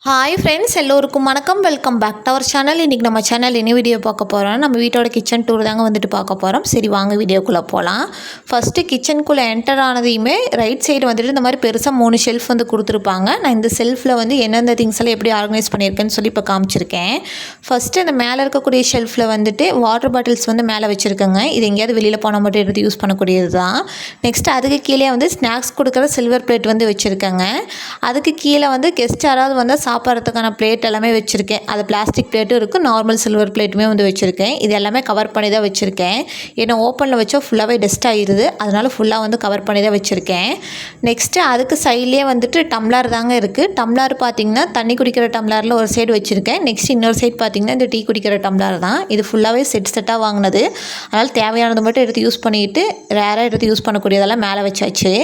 Hi friends, எல்லோருக்கும் வணக்கம். Welcome back to our channel. இன்றைக்கி நம்ம சேனல் என்ன வீடியோ பார்க்க போகிறோம், நம்ம வீட்டோட கிச்சன் டூர் தாங்க வந்துட்டு பார்க்க போகிறோம். சரி வாங்க வீடியோக்குள்ளே போகலாம். ஃபஸ்ட்டு கிச்சனுக்குள்ளே என்டர் ஆனதையுமே ரைட் சைடு வந்துட்டு இந்த மாதிரி பெருசாக 3 ஷெல்ஃப் வந்து கொடுத்துருப்பாங்க. நான் இந்த ஷெல்ஃபில் வந்து எந்தெந்த திங்ஸ் எல்லாம் எப்படி ஆர்கனைஸ் பண்ணியிருக்கேன்னு சொல்லி இப்போ காமிச்சிருக்கேன். ஃபஸ்ட்டு இந்த மேலே இருக்கக்கூடிய ஷெல்ஃபில் வந்துட்டு வாட்டர் பாட்டில்ஸ் வந்து மேலே வச்சுருக்கேங்க. இது எங்கேயாவது வெளியில் போனால் மட்டும் எடுத்து யூஸ் பண்ணக்கூடியது தான். நெக்ஸ்ட் அதுக்கு கீழே வந்து ஸ்நாக்ஸ் கொடுக்குற சில்வர் பிளேட் வந்து வச்சுருக்கேங்க. அதுக்கு கீழே வந்து கெஸ்ட் யாராவது வந்து சாப்பிட்றதுக்கான பிளேட் எல்லாமே வச்சுருக்கேன். அது பிளாஸ்டிக் பிளேட்டும் இருக்குது, நார்மல் சில்வர் பிளேட்டுமே வந்து வச்சுருக்கேன். இது எல்லாமே கவர் பண்ணி தான் வச்சுருக்கேன். ஏன்னா ஓப்பனில் வச்சா ஃபுல்லாகவே டஸ்ட் ஆகிடுது, அதனால் ஃபுல்லாக வந்து கவர் பண்ணி தான் வச்சுருக்கேன். நெக்ஸ்ட்டு அதுக்கு சைட்லேயே வந்துட்டு டம்ளர் தாங்க இருக்குது. டம்ளர் பார்த்திங்கன்னா தண்ணி குடிக்கிற டம்ளரில் ஒரு சைடு வச்சுருக்கேன். நெக்ஸ்ட் இன்னொரு சைடு பார்த்திங்கன்னா இந்த டீ குடிக்கிற டம்ளர் தான். இது ஃபுல்லாகவே செட்டாக வாங்கினது, அதனால் தேவையானது மட்டும் எடுத்து யூஸ் பண்ணிவிட்டு ரேராக எடுத்து யூஸ் பண்ணக்கூடியதெல்லாம் மேலே வச்சாச்சு.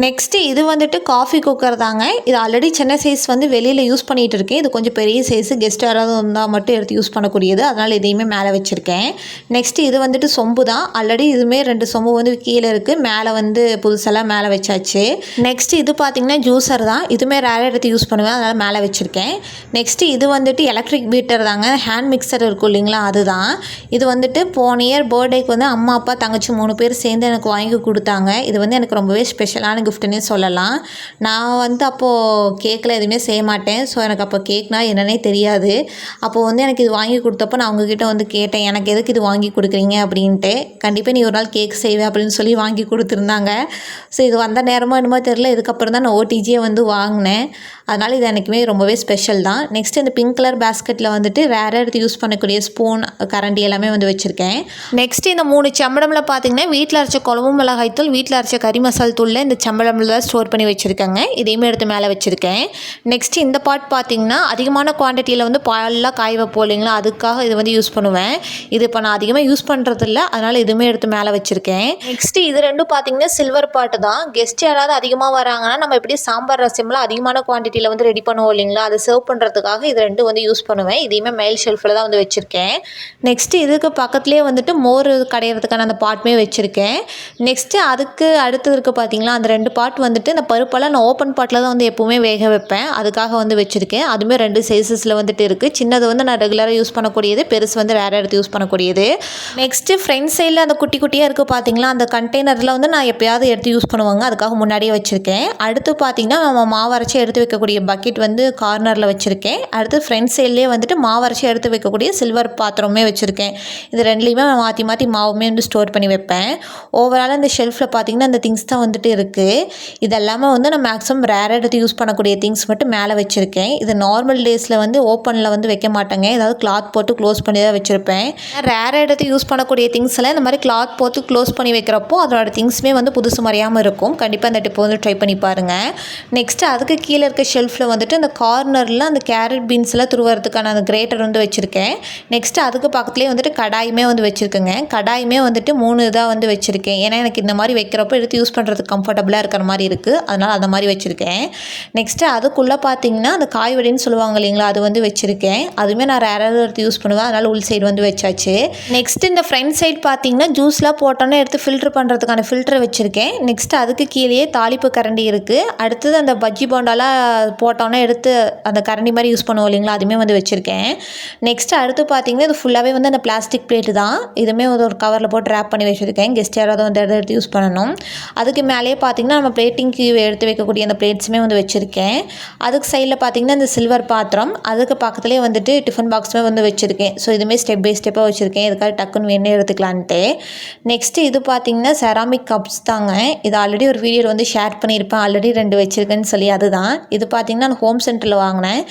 நெக்ஸ்ட்டு இது வந்துட்டு காஃபி குக்கர் தாங்க. இது ஆல்ரெடி சின்ன சைஸ் வந்து வெளியில் யூஸ் பண்ணிகிட்டு இருக்கேன். இது கொஞ்சம் பெரிய சைஸு, கெஸ்ட் யாராவது வந்தால் மட்டும் எடுத்து யூஸ் பண்ணக்கூடியது, அதனால் இதையுமே மேலே வச்சுருக்கேன். நெக்ஸ்ட்டு இது வந்துட்டு சொம்பு தான். ஆல்ரெடி இதுவுமே 2 சொம்பு வந்து கீழே இருக்குது, மேலே வந்து புதுசெல்லாம் மேலே வச்சாச்சு. நெக்ஸ்ட்டு இது பார்த்திங்கன்னா ஜூஸர் தான். இதுவுமே ரேராக எடுத்து யூஸ் பண்ணுவேன், அதனால் மேலே வச்சுருக்கேன். நெக்ஸ்ட்டு இது வந்துட்டு எலக்ட்ரிக் பீட்டர் தாங்க. ஹேண்ட் மிக்சர் இருக்கும் இல்லைங்களா, அதுதான். இது வந்துட்டு போன இயர் பர்த்டேக்கு வந்து அம்மா அப்பா தங்கச்சி 3 பேர் சேர்ந்து எனக்கு வாங்கி கொடுத்தாங்க. இது வந்து எனக்கு ரொம்பவே ஸ்பெஷலான கிஃப்ட்டுன்னே சொல்லலாம். நான் வந்து அப்போது கேக்கில் எதுவுமே செய்ய மாட்டேன். ஸோ எனக்கு அப்போ கேக்னா என்னன்னே தெரியாது. அப்போது வந்து எனக்கு இது வாங்கி கொடுத்தப்போ நான் அவங்கக்கிட்ட வந்து கேட்டேன், எனக்கு எதுக்கு இது வாங்கி கொடுக்குறீங்க அப்படின்ட்டு. கண்டிப்பாக நீ ஒரு நாள் கேக் செய்வேன் அப்படின்னு சொல்லி வாங்கி கொடுத்துருந்தாங்க. ஸோ இது வந்த நேரமோ என்னமோ தெரில, இதுக்கப்புறம் தான் நான் ஓடிஜியை வந்து வாங்கினேன். அதனால் இது எனக்குமே ரொம்பவே ஸ்பெஷல் தான். நெக்ஸ்ட் இந்த பிங்க் கலர் பேஸ்கெட்டில் வந்துட்டு ரேராக எடுத்து யூஸ் பண்ணக்கூடிய ஸ்பூன், கரண்டி எல்லாமே வந்து வச்சுருக்கேன். நெக்ஸ்ட் இந்த 3 செம்படமில் பார்த்திங்கன்னா வீட்டில் அரைச்ச குழம்பு மிளகாய் தூள், வீட்டில் அரைச்ச கறி மசால் தூளில் இந்த செம்படமில் தான் ஸ்டோர் பண்ணி வச்சுருக்கேங்க. இதையுமே எடுத்து மேலே வச்சுருக்கேன். நெக்ஸ்ட் இந்த பார்ட் பார்த்திங்கன்னா அதிகமான குவான்டிட்டியில் வந்து பாலெலாம் காய வைப்போம் இல்லைங்களா, அதுக்காக இது வந்து யூஸ் பண்ணுவேன். இது இப்போ நான் அதிகமாக யூஸ் பண்ணுறதில்ல, அதனால் இதுவுமே எடுத்து மேலே வச்சுருக்கேன். நெக்ஸ்ட் இது ரெண்டும் பார்த்திங்கன்னா சில்வர் பாட்டு தான். கெஸ்ட் யாராவது அதிகமாக வராங்கன்னா நம்ம எப்படி சாம்பார் ரசம்லாம் அதிகமான குவான்டிட்டியில் வந்து ரெடி பண்ணுவோம் இல்லைங்களா, அதை சர்வ் பண்ணுறதுக்காக இது ரெண்டும் வந்து யூஸ் பண்ணுவேன். இதையுமே மேல் ஷெல்ஃபில் தான் வந்து வச்சுருக்கேன். நெக்ஸ்ட்டு இதுக்கு பக்கத்துலேயே வந்துட்டு மோர் கடையிறதுக்கான அந்த பாட்டுமே வச்சுருக்கேன். நெக்ஸ்ட்டு அதுக்கு அடுத்து இருக்குது பார்த்திங்களா, அந்த 2 பாட் வந்துட்டு இந்த பருப்பெல்லாம் நான் ஓப்பன் பாட்டில் தான் வந்து எப்போவுமே வேக வைப்பேன், அதுக்காக வந்து வச்சுருக்கேன். அதுவுமே 2 சைஸஸில் வந்துட்டு இருக்குது. சின்னது வந்து நான் ரெகுலராக யூஸ் பண்ணக்கூடியது, பெருசு வந்து ரேராக எடுத்து யூஸ் பண்ணக்கூடியது. நெக்ஸ்ட்டு ஃப்ரண்ட் சைடில் அந்த குட்டி குட்டியாக இருக்குது பார்த்திங்களா, அந்த கண்டெய்னரில் வந்து நான் எப்போயாவது எடுத்து யூஸ் பண்ணுவாங்க, அதுக்காக முன்னாடியே வச்சுருக்கேன். அடுத்து பார்த்திங்கன்னா நம்ம மாவரைச்சி எடுத்து வைக்கக்கூடிய பக்கெட் வந்து கார்னரில் வச்சுருக்கேன். அடுத்து ஃப்ரண்ட் சைட்லேயே வந்துட்டு மாவரைச்சி எடுத்து வைக்கக்கூடிய சில்வர் பாத்திரமே வச்சுருக்கேன். இது 2லேயுமே மாற்றி மாற்றி மாவுமே வந்து ஸ்டோர் பண்ணி வைப்பேன். ஓவராலாக இந்த ஷெல்ஃபில் பார்த்திங்கன்னா இந்த திங்ஸ் தான் வந்துட்டு இருக்குது. இதெல்லாமே வந்து நான் மேக்ஸிமம் ரேராக எடுத்து யூஸ் பண்ணக்கூடிய திங்ஸ் மட்டும் மேலே வச்சுருக்கேன். இது நார்மல் டேஸில் வந்து ஓப்பனில் வந்து வைக்க மாட்டேங்க, ஏதாவது கிளாத் போட்டு க்ளோஸ் பண்ணி தான் வச்சுருப்பேன். ரேராக எடுத்து யூஸ் பண்ணக்கூடிய திங்ஸ் எல்லாம் இந்த மாதிரி கிளாத் போட்டு க்ளோஸ் பண்ணி வைக்கிறப்போ அதோட திங்ஸுமே வந்து புதுசு மறையாமல் இருக்கும். கண்டிப்பாக இந்த டிப்பை வந்து ட்ரை பண்ணி பாருங்கள். நெக்ஸ்ட்டு அதுக்கு கீழே இருக்க ஷெல்ஃபில் வந்துட்டு அந்த கார்னரில் அந்த கேரட் பீன்ஸ்லாம் துருவறதுக்கான அந்த கிரேட்டர் வந்து வச்சுருக்கேன். நெக்ஸ்ட்டு அதுக்கு பக்கத்துலேயே வந்துட்டு கடாயுமே வந்து வச்சுருக்கேங்க. கடாயுமே வந்துட்டு 3 இதாக வந்து வச்சுருக்கேன். ஏன்னா எனக்கு இந்த மாதிரி வைக்கிறப்போ எடுத்து யூஸ் பண்ணுறதுக்கு கம்ஃபர்டபுளாக இருக்கிற மாதிரி இருக்குது, அதனால் அந்த மாதிரி வச்சுருக்கேன். நெக்ஸ்ட்டு அதுக்குள்ளே பார்த்திங்கன்னா அந்த காய் வடின்னு சொல்லுவாங்க இல்லைங்களா, அது வந்து வச்சுருக்கேன். அதுவுமே நான் ரேராக எடுத்து யூஸ் பண்ணுவேன், அதனால் உள் சைடு வந்து வச்சாச்சு. நெக்ஸ்ட்டு இந்த ஃப்ரண்ட் சைடு பார்த்திங்கன்னா ஜூஸ்லாம் போட்டோன்னே எடுத்து ஃபில்ட்ரு பண்ணுறதுக்கான ஃபில்ட்ரு வச்சுருக்கேன். நெக்ஸ்ட்டு அதுக்கு கீழேயே தாளிப்பு கரண்டி இருக்குது. அடுத்தது அந்த பஜ்ஜி போண்டாலாம் போட்டோன்னே எடுத்து அந்த கரண்டி மாதிரி யூஸ் பண்ணுவோம் இல்லைங்களா, அதுவுமே வந்து வச்சுருக்கேன். நெக்ஸ்ட்டு அடுத்து பார்த்திங்கன்னா இது ஃபுல்லாகவே வந்து அந்த பிளாஸ்டிக் பிளேட்டு தான். இதுவுமே வந்து ஒரு கவரில் போட்டு ரேப் பண்ணி வச்சுருக்கேன், கெஸ்ட் யாராவது வந்து எடுத்து யூஸ் பண்ணணும். அதுக்கு மேலேயே பார்த்திங்கன்னா நம்ம பிளேட்டிங்க்கு எடுத்து வைக்கக்கூடிய அந்த பிளேட்ஸுமே வந்து வச்சுருக்கேன். அதுக்கு சைடில் பார்த்திங்கன்னா இந்த சில்வர் பாத்திரம், அதுக்கு பக்கத்துலேயே வந்துட்டு டிஃபன் பாக்ஸுமே வந்து வச்சுருக்கேன். ஸோ இதுவுமே ஸ்டெப் பை ஸ்டெப்பாக வச்சுருக்கேன், இதுக்காக டக்குன்னு வேணே எடுத்துக்கலான்ட்டு. நெக்ஸ்ட்டு இது பார்த்திங்கன்னா செராமிக் கப்ஸ் தாங்க. இது ஆல்ரெடி ஒரு வீடியோ வந்து ஷேர் பண்ணியிருப்பேன், ஆல்ரெடி 2 வச்சுருக்கேன்னு சொல்லி. அதுதான் இது பார்த்திங்கன்னா நான் ஹோம் சென்டரில் வாங்கினேன்.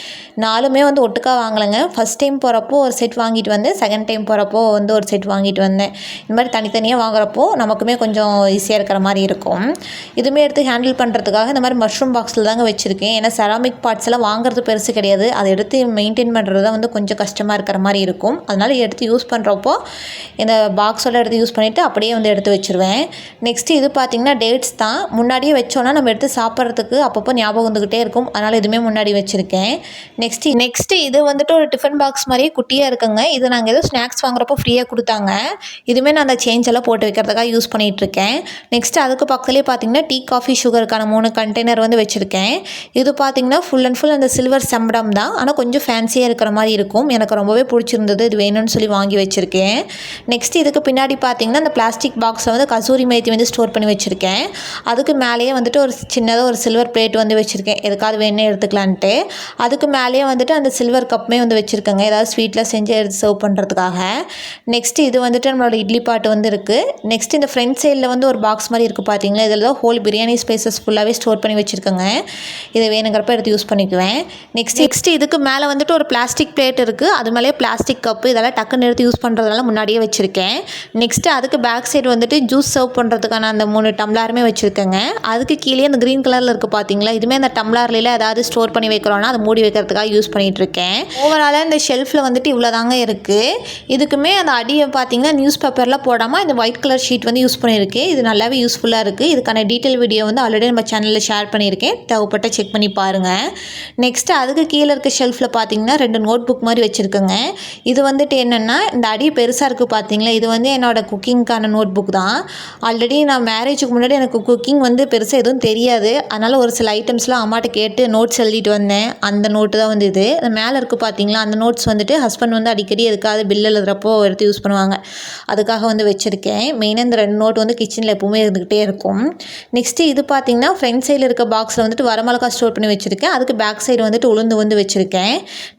4மே வந்து ஒட்டுக்கா வாங்கலைங்க. ஃபஸ்ட் டைம் போகிறப்போ ஒரு செட் வாங்கிட்டு வந்தேன், செகண்ட் டைம் போகிறப்போ வந்து ஒரு செட் வாங்கிட்டு வந்தேன். இந்த மாதிரி தனித்தனியாக வாங்குறப்போ நமக்குமே கொஞ்சம் ஈஸியாக இருக்கிற மாதிரி இருக்கும். இதுவுமே எடுத்து ஹேண்டில் பண்ணுறதுக்காக இந்த மாதிரி மஷ்ரூம் பாக்ஸில் தாங்க வச்சுருக்கேன். ஏன்னா செராமிக் பார்ட்ஸ் எல்லாம் வாங்குறது பெருசு கிடையாது, அதை எடுத்து மெயின்டைன் பண்ணுறது தான் வந்து கொஞ்சம் கஷ்டமாக இருக்கிற மாதிரி இருக்கும். அதனால் எடுத்து யூஸ் பண்ணுறப்போ இந்த பாக்ஸோட எடுத்து யூஸ் பண்ணிவிட்டு அப்படியே வந்து எடுத்து வச்சுருவேன். நெக்ஸ்ட்டு இது பார்த்திங்கன்னா டேட்ஸ் தான். முன்னாடியே வச்சோன்னா நம்ம எடுத்து சாப்பிட்றதுக்கு அப்பப்போ ஞாபகம் வந்துக்கிட்டே இருக்கும், அதனால் இதுவுமே முன்னாடி வச்சுருக்கேன். நெக்ஸ்ட்டு இது வந்துட்டு ஒரு டிஃபன் பாக்ஸ் மாதிரியே குட்டியாக இருக்குங்க. இது நாங்கள் ஏதோ ஸ்நாக்ஸ் வாங்குறப்போ ஃப்ரீயாக கொடுத்தாங்க. இதுவுமே நான் அந்த சேஞ்ச் எல்லாம் போட்டு வைக்கிறதுக்காக யூஸ் பண்ணிகிட்ருக்கேன். நெக்ஸ்ட்டு அதுக்கு பக்கத்துலேயே பார்த்திங்கன்னா டீ காஃபி சுகருக்கான 3 கண்டெய்னர் வந்து வச்சுருக்கேன். இது பார்த்திங்கன்னா ஃபுல் ஒரிஜினல் அந்த சில்வர் சம்படம் தான், ஆனால் கொஞ்சம் ஃபேன்சியாக இருக்கிற மாதிரி இருக்கும். எனக்கு ரொம்பவே பிடிச்சிருந்தது, இது வேணும்னு சொல்லி வாங்கி வச்சுருக்கேன். நெக்ஸ்ட் இதுக்கு பின்னாடி பார்த்தீங்கன்னா அந்த பிளாஸ்டிக் பாக்ஸில் வந்து கசூரி மேத்தி வந்து ஸ்டோர் பண்ணி வச்சுருக்கேன். அதுக்கு மேலேயே வந்துட்டு ஒரு சின்னதாக ஒரு சில்வர் பிளேட் வந்து வச்சுருக்கேன், எதுக்காவது வேணும் எடுத்துக்கலான்ட்டு. அதுக்கு மேலேயே வந்துட்டு அந்த சில்வர் கப்புமே வந்து வச்சுருக்கேங்க, ஏதாவது ஸ்வீட்டில் செஞ்சு எடுத்து சர்வ் பண்ணுறதுக்காக. நெக்ஸ்ட் இது வந்துட்டு நம்மளோட இட்லி பாட்டு வந்து இருக்குது. நெக்ஸ்ட் இந்த ஃப்ரண்ட் சைடில் வந்து ஒரு பாக்ஸ் மாதிரி இருக்குது பார்த்தீங்களா, இதில் தான் ஹோல் பிரியாணி ஸ்பைசஸ் ஃபுல்லாகவே ஸ்டோர் பண்ணி வச்சுருக்கேங்க. இதை வேணுங்கிறப்ப எடுத்து யூஸ் பண்ணிக்குவேன். நெக்ஸ்ட் இதுக்கு மேலே வந்துட்டு ஒரு பிளாஸ்டிக் பிளேட் இருக்குது, அது மேலே பிளாஸ்டிக் கப்பு, இதெல்லாம் டக்குன்னு எடுத்து யூஸ் பண்ணுறதுனால முன்னாடியே வச்சுருக்கேன். நெக்ஸ்ட்டு அதுக்கு பேக் சைடு வந்துட்டு ஜூஸ் சர்வ் பண்ணுறதுக்கான அந்த 3 டம்ளாருமே வச்சுருக்கேங்க. அதுக்கு கீழே அந்த க்ரீன் கலரில் இருக்குது பார்த்தீங்களா, இதுவுமே அந்த டம்ளாரில் ஏதாவது ஸ்டோர் பண்ணி வைக்கிறோன்னா அதை மூடி வைக்கிறதுக்காக யூஸ் பண்ணிகிட்ருக்கேன். ஓவராலாக இந்த ஷெல்ஃபில் வந்துட்டு இவ்வளோ தாங்க இருக்குது. இதுக்குமே அந்த அடியை பார்த்தீங்கன்னா நியூஸ் பேப்பரில் போடாமல் இந்த ஒயிட் கலர் ஷீட் வந்து யூஸ் பண்ணியிருக்கேன். இது நல்லாவே யூஸ்ஃபுல்லாக இருக்குது. இதுக்கான டீட்டெயில் வீடியோ வந்து ஆல்ரெடி நம்ம சேனலில் ஷேர் பண்ணியிருக்கேன், தேவைப்பட்ட செக் பண்ணி பாருங்கள். நெக்ஸ்ட்டு அதுக்கு கீழே இருக்க ஷெல்ஃபில் பார்த்தீங்கன்னா 2 நோட் புக் மாதிரி வச்சுருக்கேங்க. இது வந்துட்டு என்னென்னா இந்த அடி பெருசாக இருக்குது பார்த்தீங்களா, இது வந்து என்னோடய குக்கிங்க்கான நோட் புக் தான். ஆல்ரெடி நான் மேரேஜுக்கு முன்னாடி எனக்கு குக்கிங் வந்து பெருசாக எதுவும் தெரியாது, அதனால் ஒரு சில ஐட்டம்ஸ்லாம் அம்மாட்ட கேட்டு நோட்ஸ் எழுதிட்டு வந்தேன். அந்த நோட்டு தான் வந்து இது. அது மேலே இருக்குது பார்த்தீங்களா, அந்த நோட்ஸ் வந்துட்டு ஹஸ்பண்ட் வந்து அடிக்கடி எதுக்காவது பில் எழுதுறப்போ எடுத்து யூஸ் பண்ணுவாங்க, அதுக்காக வந்து வச்சுருக்கேன். மெயினாக இந்த 2 நோட் வந்து கிச்சனில் எப்போவுமே இருந்துக்கிட்டே இருக்கும். நெக்ஸ்ட்டு இது பார்த்தீங்கன்னா ஃப்ரண்ட் சைடில் இருக்க பாக்ஸில் வந்துட்டு வரமிளகா ஸ்டோர் பண்ணி வச்சுருக்கேன். அதுக்கு பேக் சைடு வந்துட்டு உளுந்து வந்து வச்சுருக்கேன்.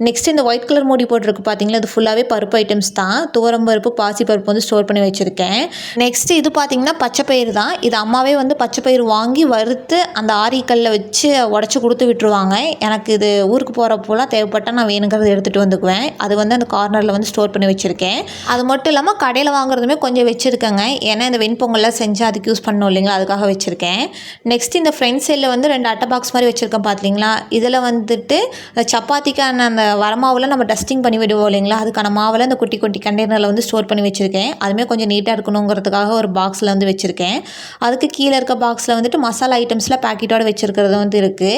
நெக்ஸ்ட் இந்த ஒயிட் கலர் மூடி போட்டிருக்கு பார்த்தீங்களா, அது ஃபுல்லாகவே பருப்பு ஐட்டம்ஸ் தான். துவரம் பருப்பு, பாசி பருப்பு வந்து ஸ்டோர் பண்ணி வச்சுருக்கேன். நெக்ஸ்ட் இது பார்த்தீங்கன்னா பச்சைப்பயிறு தான். இது அம்மாவே வந்து பச்சைப்பயிறு வாங்கி வறுத்து அந்த ஆரிக்கல்லில் வச்சு உடச்சி கொடுத்து விட்டுருவாங்க. எனக்கு இது ஊருக்கு போகிறப்போலாம் தேவைப்பட்டால் நான் வேணுங்கிறது எடுத்துகிட்டு வந்துக்குவேன். அது வந்து அந்த கார்னரில் வந்து ஸ்டோர் பண்ணி வச்சுருக்கேன். அது மட்டும் இல்லாமல் கடையில் வாங்குறதுமே கொஞ்சம் வச்சுருக்கேங்க, ஏன்னா இந்த வெண்பொங்கல்லாம் செஞ்சு அதுக்கு யூஸ் பண்ணணும் இல்லைங்களா, அதுக்காக வச்சுருக்கேன். நெக்ஸ்ட் இந்த ஃப்ரண்ட் சைடில் வந்து 2 அட்டை பாக்ஸ் மாதிரி வச்சுருக்கேன் பார்த்தீங்களா, இதில் வந்துட்டு சப்பாத்திக்கான அந்த வரமாவில் நம்ம டஸ்டிங் பண்ணி விடுவோம் இல்லைங்களா, அதுக்கான மாவில் அந்த குட்டி குட்டி கண்டெய்னரில் வந்து ஸ்டோர் பண்ணி வச்சுருக்கேன். அதுவுமே கொஞ்சம் நீட்டாக இருக்கணுங்கிறதுக்காக ஒரு பாக்ஸில் வந்து வச்சுருக்கேன். அதுக்கு கீழே இருக்க பாக்ஸில் வந்துட்டு மசாலா ஐட்டம்ஸில் பேக்கெட்டோடு வச்சுருக்கிறது வந்து இருக்குது.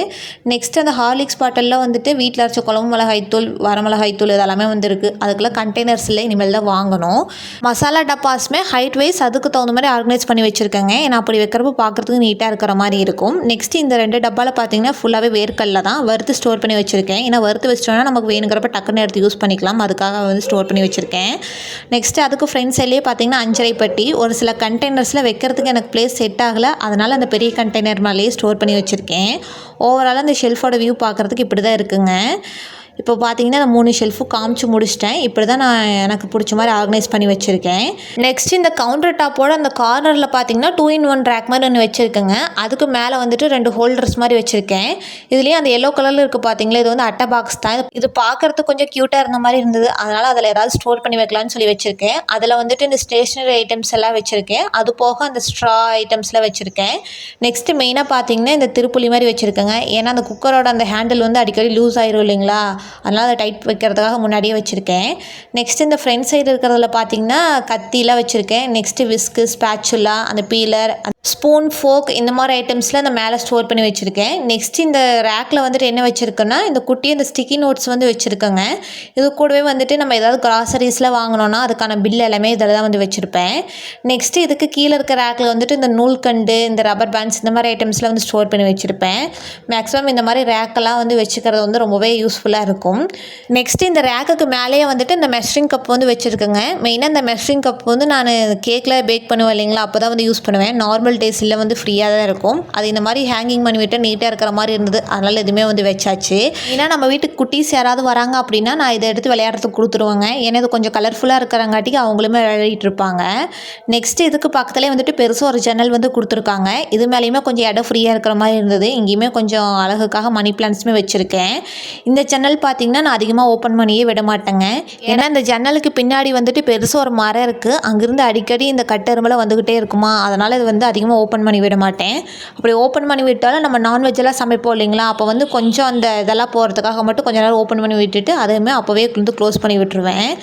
நெக்ஸ்ட் அந்த ஹார்லிக்ஸ் பாட்டிலில் வந்துட்டு வீட்டில் அரைச்ச குழம்பு மிளகாய்த்தூள், வரமிளகாய்த்தூள் இதெல்லாமே வந்து இருக்குது. அதுக்குள்ளே கண்டெய்னர்ஸில் இனிமேல் தான் வாங்கணும். மசாலா டப்பாஸுமே ஹைட் வைஸ் அதுக்கு தகுந்த மாதிரி ஆர்கனைஸ் பண்ணி வச்சுருக்கேங்க, ஏன்னா அப்படி வைக்கிறப்ப பார்க்குறதுக்கு நீட்டாக இருக்கிற மாதிரி இருக்கும். நெக்ஸ்ட் இந்த 2 டப்பாவில் பார்த்தீங்கன்னா ஃபுல்லாகவே வேர்க்கல்ல தான் வறுத்து ஸ்டோர் பண்ணி வச்சுருக்கேன். ஏன்னா வறுத்து வச்சிட்டோன்னா நமக்கு வேணுங்கிறப்ப டக்குன்னு எடுத்து யூஸ் பண்ணிக்கலாம், அதுக்காக வந்து ஸ்டோர் பண்ணி வச்சுருக்கேன். நெக்ஸ்ட்டு அதுக்கு ஃப்ரண்ட் சைட்லேயே பார்த்தீங்கன்னா அஞ்சரை பெட்டி. ஒரு சில கண்டெய்னர்ஸில் வைக்கிறதுக்கு எனக்கு பிளேஸ் செட் ஆகலை, அதனால் அந்த பெரிய கண்டெய்னர் மேலேயே ஸ்டோர் பண்ணி வச்சுருக்கேன். ஓவராலாக அந்த ஷெல்ஃபோட வியூ பார்க்குறதுக்கு இப்படி தான் இருக்குங்க. இப்போ பார்த்தீங்கன்னா நான் 3 ஷெல்ஃபும் காமிச்சு முடிச்சிட்டேன். இப்படி தான் நான் எனக்கு பிடிச்ச மாதிரி ஆர்கனைஸ் பண்ணி வச்சுருக்கேன். நெக்ஸ்ட் இந்த கவுண்டர் டாப்போட அந்த கார்னரில் பார்த்தீங்கன்னா 2-in-1 ரேக் மாதிரி ஒன்று வச்சுருக்கேங்க. அதுக்கு மேலே வந்துட்டு 2 ஹோல்டர்ஸ் மாதிரி வச்சுருக்கேன். இதுலேயும் அந்த எல்லோ கலரில் இருக்குது பார்த்தீங்களா, இது வந்து அட்டை பாக்ஸ் தான். இது பார்க்குறதுக்கு கொஞ்சம் க்யூட்டாக இருந்த மாதிரி இருந்தது, அதனால் அதில் ஏதாவது ஸ்டோர் பண்ணி வைக்கலாம்னு சொல்லி வச்சுருக்கேன். அதில் வந்துட்டு இந்த ஸ்டேஷ்னரி ஐட்டம்ஸ் எல்லாம் வச்சுருக்கேன், அது போக அந்த ஸ்ட்ரா ஐட்டம்ஸ்லாம் வச்சுருக்கேன். நெக்ஸ்ட்டு மெயினாக பார்த்தீங்கன்னா இந்த திருப்புளி மாதிரி வச்சுருக்கேங்க, ஏன்னா அந்த குக்கரோட அந்த ஹேண்டில் வந்து அடிக்கடி லூஸ் ஆயிரும் இல்லைங்களா, அதனால் அதை டைட் வைக்கிறதுக்காக முன்னாடியே வச்சுருக்கேன். நெக்ஸ்ட் இந்த ஃப்ரண்ட் சைடு இருக்கிறதுல பார்த்தீங்கன்னா கத்திலாம் வச்சுருக்கேன். நெக்ஸ்ட்டு விஸ்கு, ஸ்பேச்சுலா, அந்த பீலர், ஸ்பூன், ஃபோக் இந்த மாதிரி ஐட்டம்ஸ்லாம் அந்த மேலே ஸ்டோர் பண்ணி வச்சுருக்கேன். நெக்ஸ்ட் இந்த ரேக்கில் வந்துட்டு என்ன வச்சுருக்கேன்னா இந்த குட்டி இந்த ஸ்டிக்கி நோட்ஸ் வந்து வச்சுருக்கேங்க. இது கூடவே வந்துட்டு நம்ம ஏதாவது கிராசரிஸ்லாம் வாங்கினோன்னா அதுக்கான பில் எல்லாமே இதில் தான் வந்து வச்சுருப்பேன். நெக்ஸ்ட்டு இதுக்கு கீழே இருக்க ரேக்கில் வந்துட்டு இந்த நூல்கண்டு, இந்த ரப்பர் பேண்ட்ஸ் இந்த மாதிரி ஐட்டம்ஸ்லாம் வந்து ஸ்டோர் பண்ணி வச்சுருப்பேன். மேக்ஸிமம் இந்த மாதிரி ரேக்கெல்லாம் வந்து வச்சுக்கிறது வந்து ரொம்பவே யூஸ்ஃபுல்லாக இருக்கும். நெக்ஸ்ட்டு இந்த ரேக்குக்கு மேலேயே வந்துட்டு இந்த மெஷரிங் கப் வந்து வச்சுருக்கேங்க. மெயினாக இந்த மெஷரிங் கப் வந்து நான் கேக்கில் பேக் பண்ணுவேன் இல்லைங்களா, அப்போ தான் வந்து யூஸ் பண்ணுவேன். நார்மல் டேஸில் வந்து ஃப்ரீயாக தான் இருக்கும். அது இந்த மாதிரி ஹேங்கிங் பண்ணி விட்டு நீட்டாக இருக்கிற மாதிரி இருந்தது, அதனால் எதுவுமே வந்து வச்சாச்சு. ஏன்னா நம்ம வீட்டுக்கு குட்டீஸ் யாராவது வராங்க அப்படின்னா நான் இதை எடுத்து விளையாடுறதுக்கு கொடுத்துருவாங்க, ஏன்னா இது கொஞ்சம் கலர்ஃபுல்லாக இருக்கிறங்காட்டிக்கு அவங்களுமே விளையாடிட்டு இருப்பாங்க. நெக்ஸ்ட் இதுக்கு பக்கத்துலேயே வந்துட்டு பெருசாக ஒரு ஜன்னல் வந்து கொடுத்துருக்காங்க. இது மேலேயுமே கொஞ்சம் இடம் ஃப்ரீயாக இருக்கிற மாதிரி இருந்தது. இங்கேயுமே கொஞ்சம் அழகுக்காக மணி பிளான்ட்ஸுமே வச்சுருக்கேன். இந்த ஜன்னல் பார்த்திங்கன்னா நான் அதிகமாக ஓப்பன் பண்ணியே விட மாட்டேங்க, ஏன்னா இந்த ஜன்னலுக்கு பின்னாடி வந்துட்டு பெருசாக ஒரு மரம் இருக்குது, அங்கேருந்து அடிக்கடி இந்த கட்டெரும்பெல்லாம் வந்துக்கிட்டே இருக்குமா, அதனால் இது வந்து அதிகமாக ஓப்பன் பண்ணி விட மாட்டேன். அப்படி ஓப்பன் பண்ணி விட்டாலும் நம்ம நான்வெஜ்ஜெல்லாம் சமைப்போம் இல்லைங்களா, அப்போ வந்து கொஞ்சம் அந்த இதெல்லாம் போகிறதுக்காக மட்டும் கொஞ்சம் நேரம் ஓப்பன் பண்ணி விட்டுட்டு அதையுமே அப்போவே வந்து க்ளோஸ் பண்ணி விட்டுருவேன்.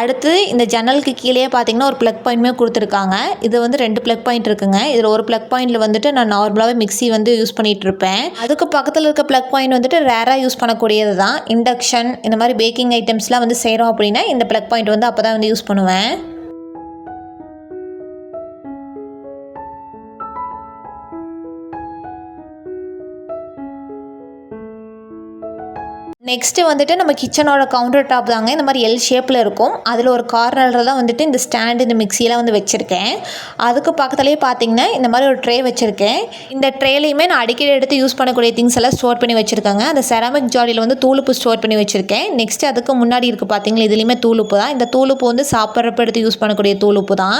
அடுத்து இந்த ஜன்னலுக்கு கீழே பார்த்தீங்கன்னா ஒரு ப்ளக் பாயிண்ட்டுமே கொடுத்துருக்காங்க. இது வந்து 2 ப்ளக் பாயிண்ட் இருக்குங்க. இதில் ஒரு ப்ளக் பாயிண்டில் வந்துட்டு நான் நார்மலாகவே மிக்ஸி வந்து யூஸ் பண்ணிகிட்டு இருப்பேன். அதுக்கு பக்கத்தில் இருக்க ப்ளக் பாயிண்ட் வந்துட்டு ரேராக யூஸ் பண்ணக்கூடியது தான். இண்டக்ஷன் இந்த மாதிரி பேக்கிங் ஐட்டம்ஸ்லாம் வந்து செய்கிறோம் அப்படின்னா இந்த ப்ளக் பாயிண்ட் வந்து அப்போ தான் வந்து யூஸ் பண்ணுவேன். நெக்ஸ்ட்டு வந்துட்டு நம்ம கிச்சனோட கவுண்டர் டாப் தாங்க இந்த மாதிரி எல் ஷேப்பில் இருக்கும். அதில் ஒரு கார்னரில் தான் வந்துட்டு இந்த ஸ்டாண்டு இந்த மிக்சியெலாம் வந்து வச்சுருக்கேன். அதுக்கு பக்கத்துலேயே பார்த்தீங்கன்னா இந்த மாதிரி ஒரு ட்ரே வச்சுருக்கேன். இந்த ட்ரேலையுமே நான் அடிக்கடி எடுத்து யூஸ் பண்ணக்கூடிய திங்ஸ் எல்லாம் ஸ்டோர் பண்ணி வச்சுருக்கேங்க. அந்த செராமிக் ஜாடியில் வந்து தூளுப்பு ஸ்டோர் பண்ணி வச்சுருக்கேன். நெக்ஸ்ட்டு அதுக்கு முன்னாடி இருக்குது பார்த்தீங்களா, இதுலேயுமே தூளுப்பு தான். இந்த தூளுப்பு வந்து சாப்பிட்றப்ப எடுத்து யூஸ் பண்ணக்கூடிய தூளுப்பு தான்.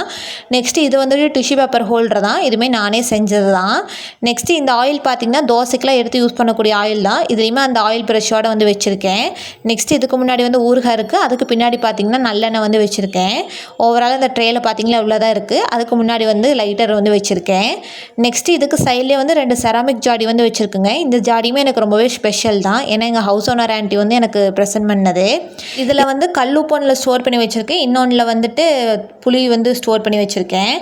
நெக்ஸ்ட்டு இது வந்துட்டு டிஷ்யூ பேப்பர் ஹோல்டர் தான். இதுவுமே நானே செஞ்சது தான். நெக்ஸ்ட்டு இந்த ஆயில் பார்த்தீங்கன்னா தோசைக்கெலாம் எடுத்து யூஸ் பண்ணக்கூடிய ஆயில் தான். இதுலேயுமே அந்த ஆயில் ப்ரஷோட வந்து வச்சுருக்கேன். நெக்ஸ்ட் இதுக்கு முன்னாடி வந்து ஊறுகாய் இருக்குது. அதுக்கு பின்னாடி பார்த்திங்கன்னா நல்லெண்ணெய் வந்து வச்சுருக்கேன். ஓவரால் இந்த ட்ரேயில் பார்த்திங்கன்னா இவ்வளோதான் இருக்குது. அதுக்கு முன்னாடி வந்து லைட்டர் வந்து வச்சுருக்கேன். நெக்ஸ்ட்டு இதுக்கு சைட்லேயே வந்து 2 செராமிக் ஜாடி வந்து வச்சுருக்குங்க. இந்த ஜாடியுமே எனக்கு ரொம்பவே ஸ்பெஷல் தான். ஏன்னா எங்கள் ஹவுஸ் ஓனர் ஆண்டி வந்து எனக்கு ப்ரெசென்ட் பண்ணது. இதில் வந்து கல்லுப்பொன்னில் ஸ்டோர் பண்ணி வச்சுருக்கேன். இன்னொன்றில் வந்துட்டு புளி வந்து ஸ்டோர் பண்ணி வச்சுருக்கேன்.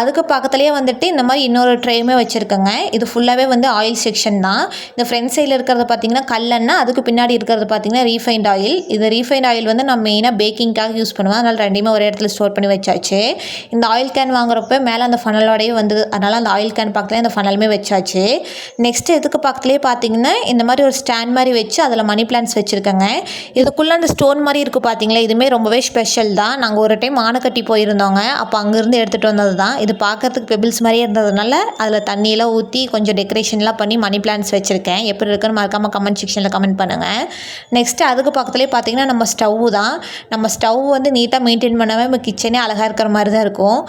அதுக்கு பக்கத்துலேயே வந்துட்டு இந்த மாதிரி இன்னொரு ட்ரேயுமே வச்சுருக்கேங்க. இது ஃபுல்லாகவே வந்து ஆயில் செக்ஷன் தான். இந்த ஃப்ரண்ட் சைடில் இருக்கிறத பார்த்திங்கன்னா கல்லெண்ணெய், அதுக்கு பின்னாடி இருக்கிறது பார்த்திங்கன்னா ரீஃபைண்ட் ஆயில். இது ரீஃபைண்ட் ஆயில் வந்து நான் மெயினாக பேக்கிங்காக யூஸ் பண்ணுவேன். அதனால் ரெண்டையுமே ஒரே இடத்துல ஸ்டோர் பண்ணி வச்சாச்சு. இந்த ஆயில் கேன் வாங்குறப்ப மேலே அந்த ஃபனலோடையே வந்தது. அதனால் அந்த ஆயில் கேன் பக்கத்துலேயே அந்த ஃபனலுமே வச்சாச்சு. நெக்ஸ்ட்டு இதுக்கு பக்கத்துலேயே பார்த்திங்கன்னா இந்த மாதிரி ஒரு ஸ்டாண்ட் மாதிரி வச்சு அதில் மணி பிளான்ட்ஸ் வச்சுருக்கேங்க. இதுக்குள்ளே அந்த ஸ்டோன் மாதிரி இருக்குது பார்த்திங்களா, இதுவுமே ரொம்பவே ஸ்பெஷல் தான். நாங்கள் ஒரு டைம் ஆனைக்கட்டி போயிருந்தோங்க. அப்போ அங்கேருந்து எடுத்துகிட்டு வந்தது தான். இது பார்க்குறதுக்கு பெபிள்ஸ் மாதிரியே இருந்ததுனால அதில் தண்ணியெல்லாம் ஊற்றி கொஞ்சம் டெக்கரேஷன்லாம் பண்ணி மணி பிளான்ட்ஸ் வச்சுருக்கேன். எப்படி இருக்குன்னு மறக்காமல் கமெண்ட் செக்ஷனில் கமெண்ட் பண்ணுங்கள். நெக்ஸ்ட்டு அதுக்கு பக்கத்துலேயே பார்த்திங்கன்னா நம்ம ஸ்டவ் தான். நம்ம ஸ்டவ் வந்து நீட்டாக மெயின்டைன் பண்ணாமல் நம்ம கிச்சனே அழகாக இருக்கிற மாதிரி தான் இருக்கும்.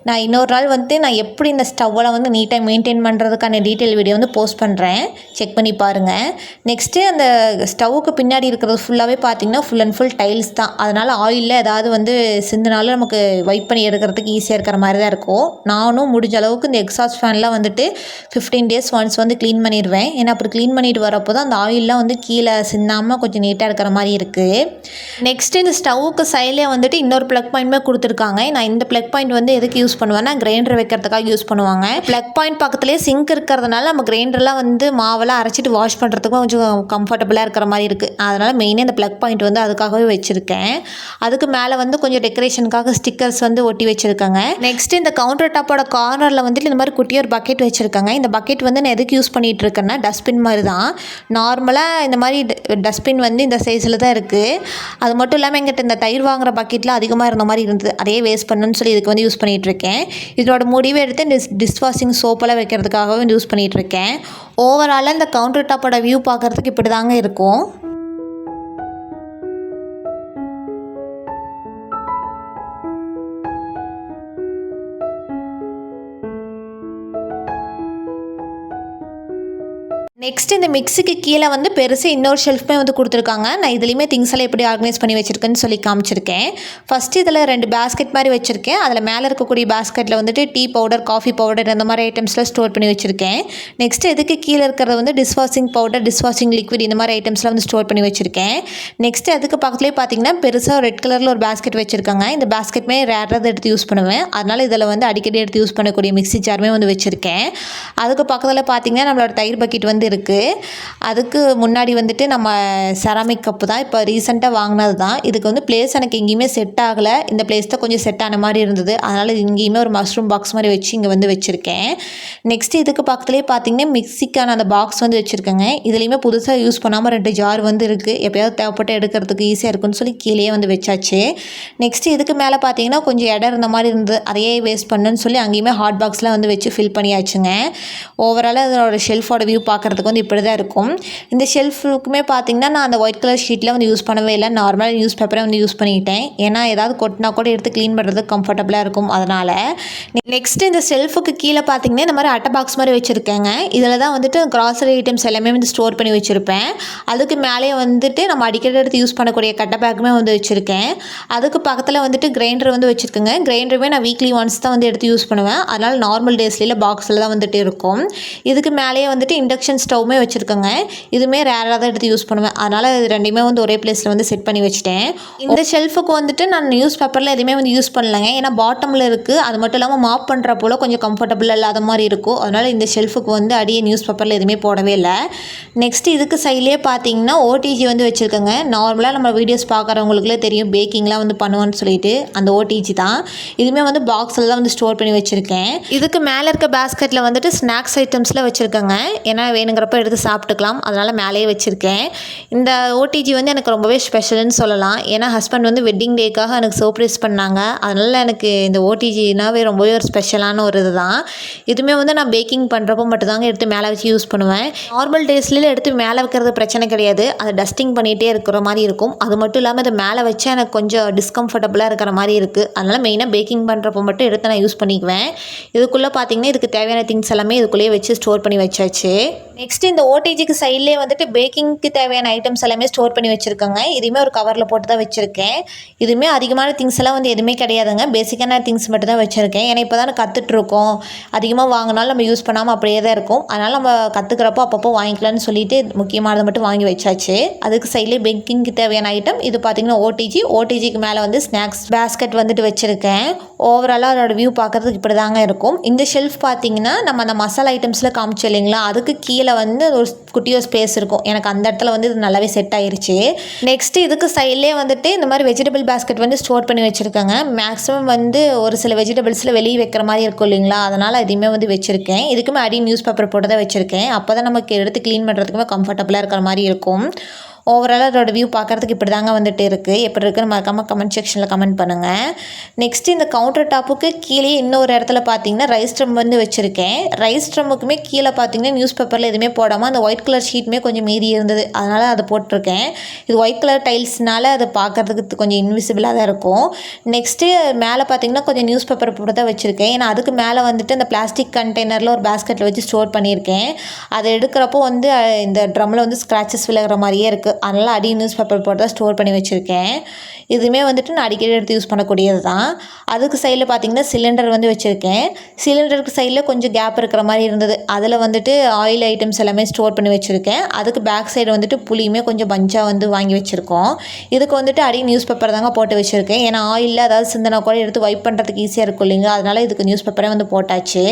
நான் இன்னொரு நாள் வந்து நான் எப்படி இந்த ஸ்டவ்வெல்லாம் வந்து நீட்டாக மெயின்டைன் பண்ணுறதுக்கான டீட்டெயில் வீடியோ வந்து போஸ்ட் பண்ணுறேன், செக் பண்ணி பாருங்கள். நெக்ஸ்ட்டு அந்த ஸ்டவ்வுக்கு பின்னாடி இருக்கிறது ஃபுல்லாகவே பார்த்திங்கன்னா ஃபுல் அண்ட் ஃபுல் டைல்ஸ் தான். அதனால் ஆயிலில் ஏதாவது வந்து சிந்தினாலும் நமக்கு வைப் பண்ணி எடுக்கிறதுக்கு ஈஸியாக இருக்கிற மாதிரி தான் இருக்கும். நானும் முடிஞ்ச அளவுக்கு இந்த எக்ஸாஸ்ட் ஃபேன்லாம் வந்துட்டு 15 days ஒன்ஸ் வந்து க்ளீன் பண்ணிடுவேன். ஏன்னா அப்புறம் க்ளீன் பண்ணிட்டு வரப்போ தான் அந்த ஆயிலெலாம் வந்து கீழே சிந்தாமல் கொஞ்சம் நீட்டாக இருக்கிற மாதிரி இருக்குது. நெக்ஸ்ட்டு இந்த ஸ்டவ்வுக்கு சைட்லேயே வந்துட்டு இன்னொரு ப்ளக் பாயிண்ட்டுமே கொடுத்துருக்காங்க. நான் இந்த ப்ளக் பாயிண்ட் வந்து எதுக்கு யூஸ் பண்ணுவேன்னா கிரைண்டர் வைக்கிறதுக்காக யூஸ் பண்ணுவாங்க. ப்ளக் பாயிண்ட் பக்கத்துலேயே சிங்க் இருக்கிறதுனால நம்ம கிரைண்டர்லாம் வந்து மாவெல்லாம் அரைச்சிட்டு வாஷ் பண்ணுறதுக்கும் கொஞ்சம் கம்ஃபர்டபுளாக இருக்கிற மாதிரி இருக்குது. அதனால் மெயினாக இந்த ப்ளக் பாயிண்ட் வந்து அதுக்காகவே வச்சுருக்கேன். அதுக்கு மேலே வந்து கொஞ்சம் டெக்கரேஷனுக்காக ஸ்டிக்கர்ஸ் வந்து ஒட்டி வச்சுருக்காங்க. நெக்ஸ்ட்டு இந்த கவுண்டர் டாப்போட கார்னரில் வந்துட்டு இந்த மாதிரி குட்டியாக ஒரு பக்கெட் வச்சுருக்காங்க. இந்த பக்கெட் வந்து நான் எதுக்கு யூஸ் பண்ணிகிட்டு இருக்கேன்னா டஸ்ட்பின் மாதிரி தான். நார்மலாக இந்த மாதிரி டஸ்ட்பின் வந்து இந்த சைஸில் தான் இருக்குது. அது மட்டும் இல்லாமல் எங்கிட்ட இந்த தயிர் வாங்குகிற பக்கெட்டில் அதிகமாக இருந்த மாதிரி இருந்தது. அதே வேஸ்ட் பண்ணணும்னு சொல்லி இதுக்கு வந்து யூஸ் பண்ணிகிட்ருக்கேன். இதோட முடிவை எடுத்து டிஷ் வாஷிங் சோப்பெல்லாம் வைக்கிறதுக்காகவே யூஸ் பண்ணிகிட்ருக்கேன். ஓவராலாக இந்த கவுண்டர் டாப்போட வியூ பார்க்குறதுக்கு இப்படி தாங்க இருக்கும். நெக்ஸ்ட் இந்த மிக்ஸிக்கு கீழே வந்து பெருசு இன்னொரு ஷெல்ஃப்மே வந்து கொடுத்துருக்காங்க. நான் இதுலேயுமே திங்ஸ் எல்லாம் எப்படி ஆர்கனைஸ் பண்ணி வச்சுருக்கேன்னு சொல்லி காமிச்சிருக்கேன். ஃபஸ்ட்டு இதில் 2 பேஸ்கெட் மாதிரி வச்சுருக்கேன். அதில் மேலே இருக்கக்கூடிய பேஸ்கெட்டில் வந்துட்டு டீ பவுடர், காஃபி பவுடர் இந்த மாதிரி ஐட்டம்ஸ்லாம் ஸ்டோர் பண்ணி வச்சுருக்கேன். நெக்ஸ்ட்டு இதுக்கு கீழே இருக்கிறது வந்து டிஷ்வாஷிங் பவுடர், டிஷ்வாஷிங் லிக்விட் இந்த மாதிரி ஐட்டம்ஸ்லாம் வந்து ஸ்டோர் பண்ணி வச்சுருக்கேன். நெக்ஸ்ட்டு அதுக்கு பக்கத்துலேயே பார்த்தீங்கன்னா பெருசாக ரெட் கலரில் ஒரு பேஸ்கெட் வச்சுருக்காங்க. இந்த பேஸ்கெட்மே ரேராக எடுத்து யூஸ் பண்ணுவேன். அதனால் இதில் வந்து அடிக்கடி எடுத்து யூஸ் பண்ணக்கூடிய மிக்ஸி ஜாருமே வந்து வச்சுருக்கேன். அதுக்கு பக்கத்தில் பார்த்தீங்கன்னா நம்மளோட தயிர் பக்கெட் வந்து இருக்குது. அதுக்கு முன்னாடி வந்துட்டு நம்ம செராமிக் கப்பு தான் இப்போ ரீசெண்டாக வாங்கினது தான். இதுக்கு வந்து பிளேஸ் எனக்கு எங்கேயுமே செட் ஆகலை. இந்த பிளேஸ் தான் கொஞ்சம் செட் ஆன மாதிரி இருந்தது. அதனால் இங்கேயுமே ஒரு மஷ்ரூம் பாக்ஸ் மாதிரி வச்சு இங்கே வந்து வச்சுருக்கேன். நெக்ஸ்ட்டு இதுக்கு பக்கத்துலேயே பார்த்தீங்கன்னா மிக்ஸிக்கான அந்த பாக்ஸ் வந்து வச்சுருக்கேங்க. இதுலேயுமே புதுசாக யூஸ் பண்ணாமல் 2 ஜார் வந்து இருக்குது. எப்போயாவது தேவைப்பட்டு எடுக்கிறதுக்கு ஈஸியாக இருக்குன்னு சொல்லி கீழே வந்து வச்சாச்சு. நெக்ஸ்ட்டு இதுக்கு மேலே பார்த்தீங்கன்னா கொஞ்சம் இடம் இருந்த மாதிரி இருந்தது. அதையே வேஸ்ட் பண்ணுன்னு சொல்லி அங்கேயுமே ஹாட் பாக்ஸ்லாம் வந்து வச்சு ஃபில் பண்ணியாச்சுங்க. ஓவராலாக அதோட ஷெல்ஃபோட வியூ பார்க்குறதுக்கு வந்து இப்படி தான் இருக்கும். இந்த ஷெல்ஃபுக்குமே பார்த்தீங்கன்னா நான் அந்த ஒயிட் கலர் ஷீட்டில் வந்து யூஸ் பண்ணவே இல்லை. நார்மல் நியூஸ் பேப்பரை வந்து யூஸ் பண்ணிக்கிட்டேன். ஏன்னா ஏதாவது கொட்டினா கூட எடுத்து க்ளீன் பண்ணுறதுக்கு கம்ஃபர்டபுளாக இருக்கும். அதனால் நெக்ஸ்ட்டு இந்த ஷெல்ஃபுக்கு கீழே பார்த்தீங்கன்னா இந்த மாதிரி அட்டை பாக்ஸ் மாதிரி வச்சுருக்கேங்க. இதில் தான் வந்துட்டு கிராசரி ஐட்டம்ஸ் எல்லாமே வந்து ஸ்டோர் பண்ணி வச்சுருப்பேன். அதுக்கு மேலேயே வந்துட்டு நம்ம அடிக்கடி எடுத்து யூஸ் பண்ணக்கூடிய கட்டை பேக்குமே வந்து வச்சுருக்கேன். அதுக்கு பக்கத்தில் வந்துட்டு கிரைண்டர் வந்து வச்சுருக்கேங்க. கிரைண்டருமே நான் வீக்லி ஒன்ஸ் தான் வந்து எடுத்து யூஸ் பண்ணுவேன். அதனால் நார்மல் டேஸ்ல பாக்ஸில் தான் வந்துட்டு இருக்கும். இதுக்கு மேலேயே வந்துட்டு இண்டக்ஷன் ஸ்டவ்வுமே வச்சுருக்கேங்க. இதுவுமே ரேராக தான் எடுத்து யூஸ் பண்ணுவேன். அதனால் இது ரெண்டையுமே வந்து ஒரே பிளேஸில் வந்து செட் பண்ணி வச்சுட்டேன். இந்த ஷெல்ஃபுக்கு வந்துட்டு நான் நியூஸ் பேப்பரில் எதுவுமே வந்து யூஸ் பண்ணலைங்க. ஏன்னா பாட்டமில் இருக்குது. அது மட்டும் இல்லாமல் மாப் பண்ணுற போல் கொஞ்சம் கம்ஃபர்டபுளாக இல்லாத மாதிரி இருக்கும். அதனால் இந்த ஷெல்ஃபுக்கு வந்து அடியே நியூஸ் பேப்பரில் எதுவுமே போடவே இல்லை. நெக்ஸ்ட் இதுக்கு சைட்லேயே பார்த்தீங்கன்னா ஓடிஜி வந்து வச்சுருக்கேங்க. நார்மலாக நம்ம வீடியோஸ் பார்க்குறவங்களுக்குலே தெரியும் பேக்கிங்லாம் வந்து பண்ணுவோன்னு சொல்லிட்டு அந்த ஓடிஜி தான். இதுவுமே வந்து பாக்ஸில் தான் வந்து ஸ்டோர் பண்ணி வச்சுருக்கேன். இதுக்கு மேலே இருக்க பேஸ்கெட்டில் வந்துட்டு ஸ்நாக்ஸ் ஐட்டம்ஸில் வச்சுருக்கேங்க. ஏன்னா வேணுங்கிற இருக்கிறப்ப எடுத்து சாப்பிட்டுக்கலாம். அதனால் மேலேயே வச்சுருக்கேன். இந்த ஓடிஜி வந்து எனக்கு ரொம்பவே ஸ்பெஷல்னு சொல்லலாம். ஏன்னா ஹஸ்பண்ட் வந்து வெட்டிங் டேக்காக எனக்கு சர்ப்ரைஸ் பண்ணாங்க. அதனால் எனக்கு இந்த ஓடிஜினாவே ரொம்பவே ஒரு ஸ்பெஷலான ஒரு இதுதான். இதுவுமே வந்து நான் பேக்கிங் பண்ணுறப்போ மட்டும்தாங்க எடுத்து மேலே வச்சு யூஸ் பண்ணுவேன். நார்மல் டேஸ்லேயே எடுத்து மேலே வைக்கிறது பிரச்சனை கிடையாது. அதை டஸ்டிங் பண்ணிகிட்டே இருக்கிற மாதிரி இருக்கும். அது மட்டும் இல்லாமல் அதை மேலே வச்சா எனக்கு கொஞ்சம் டிஸ்கம்ஃபர்டபுளாக இருக்கிற மாதிரி இருக்குது. அதனால் மெயினாக பேக்கிங் பண்ணுறப்போ மட்டும் எடுத்து நான் யூஸ் பண்ணிக்குவேன். இதுக்குள்ளே பார்த்தீங்கன்னா இதுக்கு தேவையான திங்ஸ் எல்லாமே இதுக்குள்ளேயே வச்சு ஸ்டோர் பண்ணி வச்சாச்சு. நெக்ஸ்ட் இந்த ஓடிஜிக்கு சைட்லேயே வந்துட்டு பேக்கிங்க்கு தேவையான ஐட்டம்ஸ் எல்லாமே ஸ்டோர் பண்ணி வச்சுருக்கேங்க. இதுவுமே ஒரு கவரில் போட்டு தான் வச்சுருக்கேன். இதுவுமே அதிகமான திங்ஸ் எல்லாம் வந்து எதுவுமே கிடையாதுங்க. பேசிக்கான திங்ஸ் மட்டும் தான் வச்சுருக்கேன். ஏன்னா இப்போ தான் கற்றுட்ருக்கோம். அதிகமாக வாங்கினாலும் நம்ம யூஸ் பண்ணாமல் அப்படியே தான் இருக்கும். அதனால் நம்ம கற்றுக்கிறப்போ அப்பப்போ வாங்கிக்கலாம்னு சொல்லிட்டு முக்கியமானதை மட்டும் வாங்கி வச்சாச்சு. அதுக்கு சைட்லேயே பேக்கிங்க்கு தேவையான ஐட்டம் இது பார்த்திங்கன்னா ஓடிஜிக்கு மேலே வந்து ஸ்நாக்ஸ் பேஸ்கெட் வந்துட்டு வச்சுருக்கேன். ஓவராலாக அதோட வியூ பார்க்குறதுக்கு இப்படி தாங்க இருக்கும். இந்த ஷெல்ஃப் பார்த்திங்கன்னா நம்ம அந்த மசாலா ஐட்டம்ஸில் காமிச்சோம் இல்லைங்களா, அதுக்கு கீழே வந்து ஒரு குட்டியோ ஸ்பேஸ் இருக்கும். எனக்கு அந்த இடத்துல வந்து இது நல்லாவே செட் ஆயிருச்சு. நெக்ஸ்ட் இதுக்கு சைட்லேயே வந்துட்டு இந்த மாதிரி வெஜிடபிள் பேஸ்கெட் வந்து ஸ்டோர் பண்ணி வச்சுருக்கேங்க. மேக்ஸிமம் வந்து ஒரு சில வெஜிடபிள்ஸில் வெளியே வைக்கிற மாதிரி இருக்கும் இல்லைங்களா, அதனால் எதையுமே வந்து வச்சுருக்கேன். இதுக்குமே அடி நியூஸ் பேப்பர் போட்டு தான் வச்சுருக்கேன். அப்போ தான் நமக்கு எடுத்து க்ளீன் பண்ணுறதுக்குமே கம்ஃபர்டபுளாக இருக்கிற மாதிரி இருக்கும். ஓவராலாக அதோட வியூ பார்க்குறதுக்கு இப்படி தாங்க வந்துட்டு இருக்குது. எப்படி இருக்குன்னு மறக்காமல் கமெண்ட் செக்ஷனில் கமெண்ட் பண்ணுங்கள். நெக்ஸ்ட் இந்த கவுண்டர் டாப்புக்கு கீழே இன்னொரு இடத்துல பார்த்தீங்கன்னா ரைஸ் ட்ரம் வந்து வச்சுருக்கேன். ரைஸ் ட்ரம்முக்குமே கீழே பார்த்தீங்கன்னா நியூஸ் பேப்பரில் எதுவுமே போடாமல் அந்த ஒயிட் கலர் ஷீட்டுமே கொஞ்சம் மீதி இருந்தது. அதனால் அதை போட்டிருக்கேன். இது ஒயிட் கலர் டைல்ஸ்னால அதை பார்க்குறதுக்கு கொஞ்சம் இன்விசிபிளாக தான் இருக்கும். நெக்ஸ்ட்டு மேலே பார்த்தீங்கன்னா கொஞ்சம் நியூஸ் பேப்பர் போட்டு தான் வச்சுருக்கேன். ஏன்னா அதுக்கு மேலே வந்துட்டு அந்த பிளாஸ்டிக் கண்டெய்னரில் ஒரு பேஸ்கெட்டில் வச்சு ஸ்டோர் பண்ணியிருக்கேன். அதை எடுக்கிறப்போ வந்து இந்த ட்ரம்மில் வந்து ஸ்க்ராச்சஸ் விழுகிற மாதிரியே இருக்குது. அதனால் அடி நியூஸ் பேப்பர் போட்டு தான் ஸ்டோர் பண்ணி வச்சுருக்கேன். இதுவுமே வந்துட்டு நான் அடிக்கடி எடுத்து யூஸ் பண்ணக்கூடியது தான். அதுக்கு சைடில் பார்த்திங்கன்னா சிலிண்டர் வந்து வச்சுருக்கேன். சிலிண்டருக்கு சைடில் கொஞ்சம் கேப் இருக்கிற மாதிரி இருந்தது. அதில் வந்துட்டு ஆயில் ஐட்டம்ஸ் எல்லாமே ஸ்டோர் பண்ணி வச்சுருக்கேன். அதுக்கு பேக் சைடு வந்துட்டு புளியுமே கொஞ்சம் பஞ்சாக வந்து வாங்கி வச்சுருக்கோம். இதுக்கு வந்துட்டு அடி நியூஸ் பேப்பர் தாங்க போட்டு வச்சுருக்கேன். ஏன்னா ஆயிலில் அதாவது சிந்தனா கூட எடுத்து வைப் பண்ணுறதுக்கு ஈஸியாக இருக்கும் இல்லைங்களா, அதனால் இதுக்கு நியூஸ் பேப்பரே வந்து போட்டாச்சு.